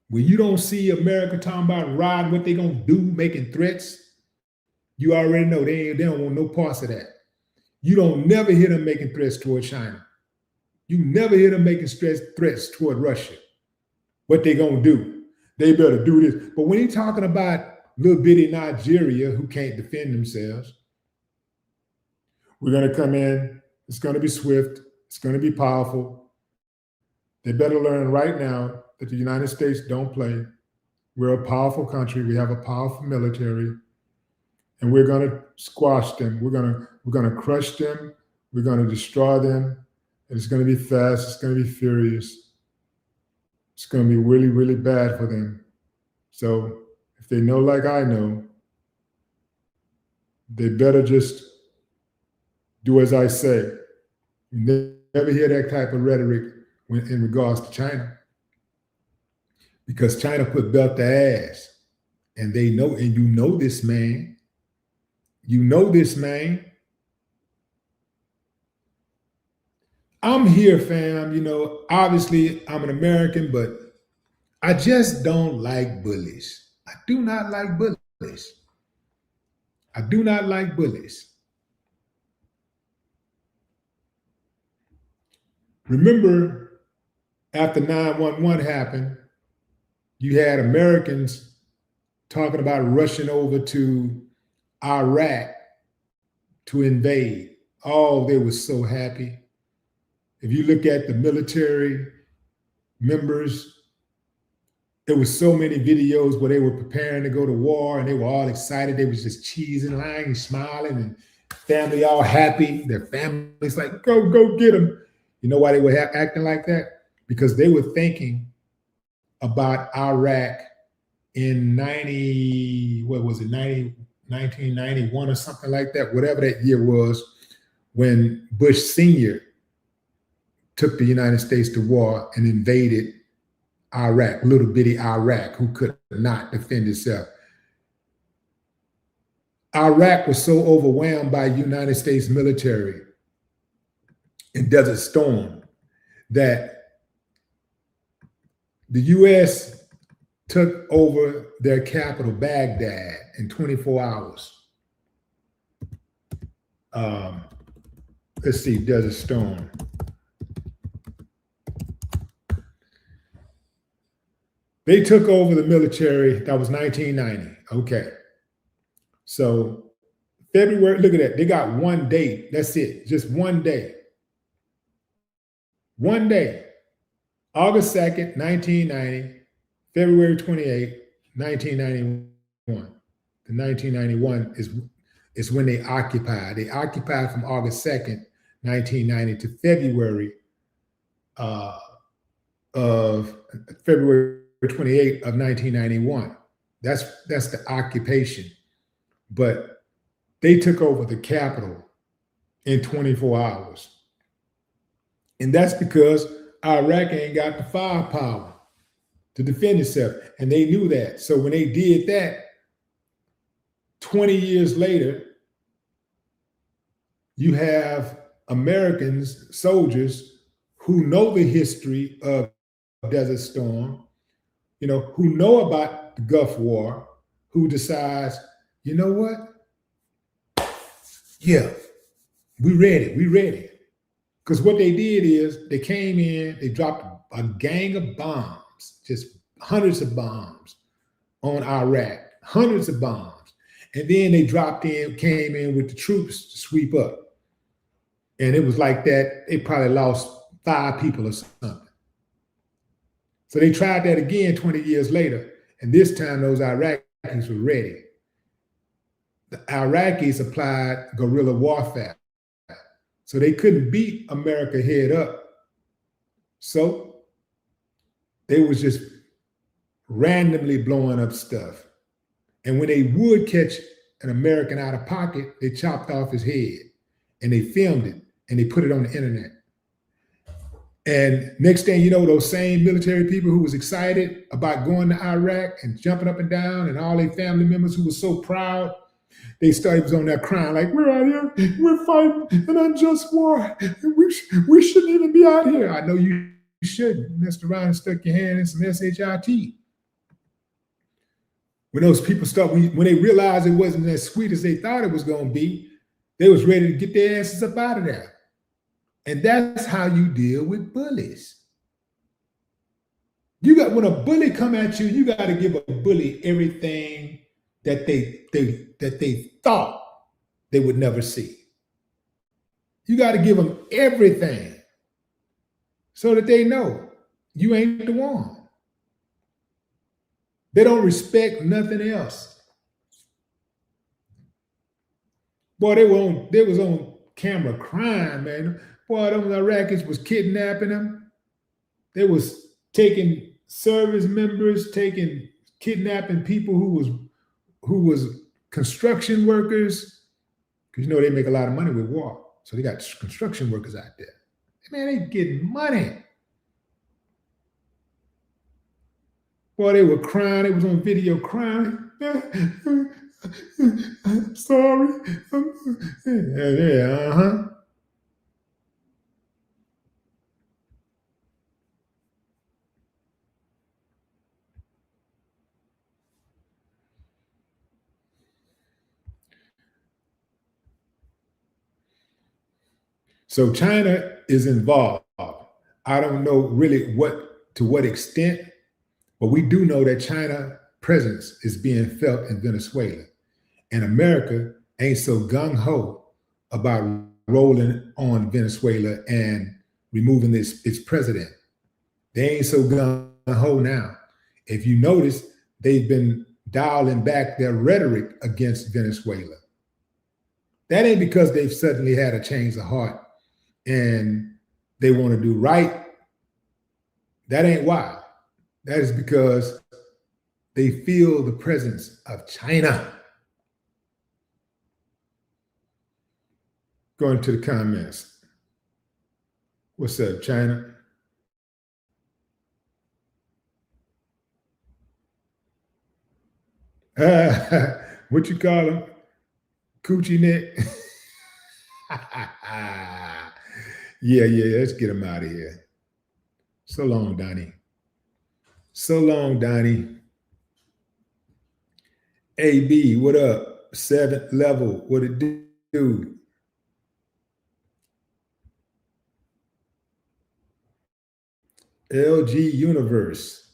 When you don't see America talking about riding what they gonna do, making threats, you already know they don't want no parts of that. You don't never hear them making threats toward China. You never hear them making threats toward Russia. What they gonna do? They better do this. But when you're talking about little bitty Nigeria who can't defend themselves, we're gonna come in, it's gonna be swift, it's gonna be powerful. They better learn right now that the United States don't play. We're a powerful country, we have a powerful military, and we're gonna squash them. We're gonna crush them, we're gonna destroy them, and it's gonna be fast, it's gonna be furious. It's going to be really, really bad for them. So if they know like I know, they better just do as I say. You never hear that type of rhetoric in regards to China. Because China put belt to ass. And they know, and you know this, man. You know this, man. I'm here, fam. You know, obviously I'm an American, but I just don't like bullies. I do not like bullies. I do not like bullies. Remember, after 9/11 happened, you had Americans talking about rushing over to Iraq to invade. Oh, they were so happy. If you look at the military members, there were so many videos where they were preparing to go to war and they were all excited. They was just cheesing, lying, smiling, and family all happy. Their family's like, go get them. You know why they were acting like that? Because they were thinking about Iraq in 1991 or something like that, whatever that year was, when Bush Sr. took the United States to war and invaded Iraq, little bitty Iraq, who could not defend itself. Iraq was so overwhelmed by United States military in Desert Storm that the US took over their capital, Baghdad, in 24 hours. Let's see, Desert Storm. They took over the military. That was 1990. Okay. So February, look at that. They got one date. That's it. Just one day. One day. August 2nd, 1990, February 28th, 1991. The 1991 is when they occupied. They occupied from August 2nd, 1990 to February of February 28th of 1991. That's the occupation. But they took over the capital in 24 hours. And that's because Iraq ain't got the firepower to defend itself. And they knew that. So when they did that, 20 years later, you have Americans, soldiers who know the history of Desert Storm, who know about the Gulf War, who decides, you know what? Yeah, we ready. Because what they did is they came in, they dropped a gang of bombs, just hundreds of bombs on Iraq, hundreds of bombs. And then they came in with the troops to sweep up. And it was like that. They probably lost 5 people or something. So they tried that again 20 years later. And this time those Iraqis were ready. The Iraqis applied guerrilla warfare. So they couldn't beat America head up. So they was just randomly blowing up stuff. And when they would catch an American out of pocket, they chopped off his head and they filmed it and they put it on the internet. And next thing you know, those same military people who was excited about going to Iraq and jumping up and down, and all their family members who were so proud, they started on there crying like, we're out here, we're fighting an unjust war. We shouldn't even be out here. I know you shouldn't. You messed around and stuck your hand in some SHIT. When those people when they realized it wasn't as sweet as they thought it was going to be, they was ready to get their asses up out of there. And that's how you deal with bullies. When a bully come at you, you got to give a bully everything that they thought they would never see. You got to give them everything so that they know you ain't the one. They don't respect nothing else. Boy, they was on camera crying, man. Boy, them Iraqis was kidnapping them. They was taking service members, kidnapping people who was construction workers, because they make a lot of money with war. So they got construction workers out there. Man, they getting money. Boy, they were crying. They was on video crying. I'm sorry. Yeah. So China is involved. I don't know really to what extent, but we do know that China presence is being felt in Venezuela. And America ain't so gung-ho about rolling on Venezuela and removing its president. They ain't so gung-ho now. If you notice, they've been dialing back their rhetoric against Venezuela. That ain't because they've suddenly had a change of heart and they want to do right. That ain't why. That is because they feel the presence of China. Going to the comments. What's up, China? What you call him? Coochie neck? Yeah, let's get him out of here. So long, Donnie. So long, Donnie. AB, what up? 7th level, what it do? LG Universe.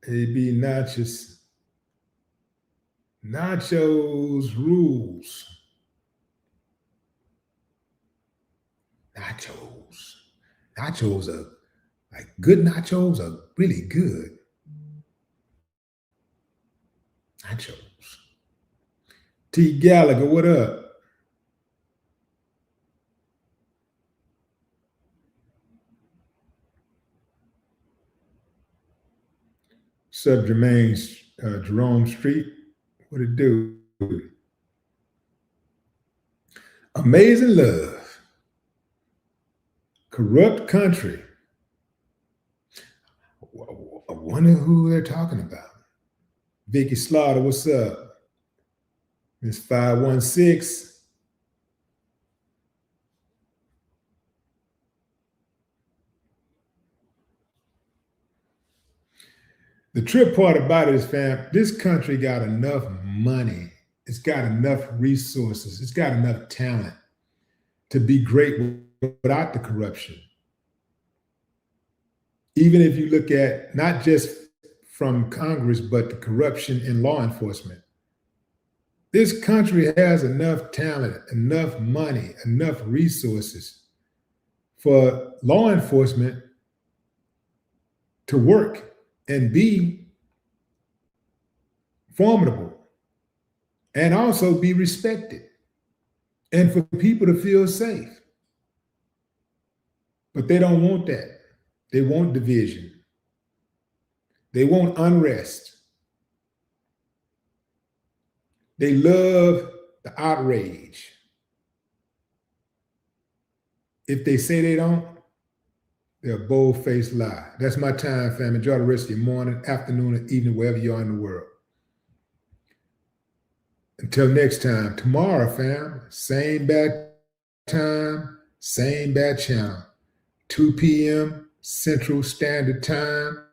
AB Nachos. Nachos rules. Nachos are like good. Nachos are really good. Nachos. T. Gallagher, what up? Sub Jermaine's Jerome Street. What it do? Amazing love. Corrupt country. I wonder who they're talking about. Vicky Slaughter, what's up? Miss 516. The trip part about it is, fam, this country got enough money. It's got enough resources. It's got enough talent to be great without the corruption. Even if you look at not just from Congress, but the corruption in law enforcement. This country has enough talent, enough money, enough resources for law enforcement to work and be formidable and also be respected and for people to feel safe. But they don't want that. They want division. They want unrest. They love the outrage. If they say they don't, they're a bold-faced lie. That's my time, fam. Enjoy the rest of your morning, afternoon, or evening, wherever you are in the world. Until next time, tomorrow, fam, same bad time, same bad channel. 2 p.m. Central Standard Time,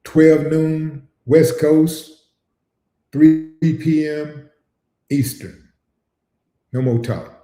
12 noon West Coast, 3 p.m. Eastern. No more talk.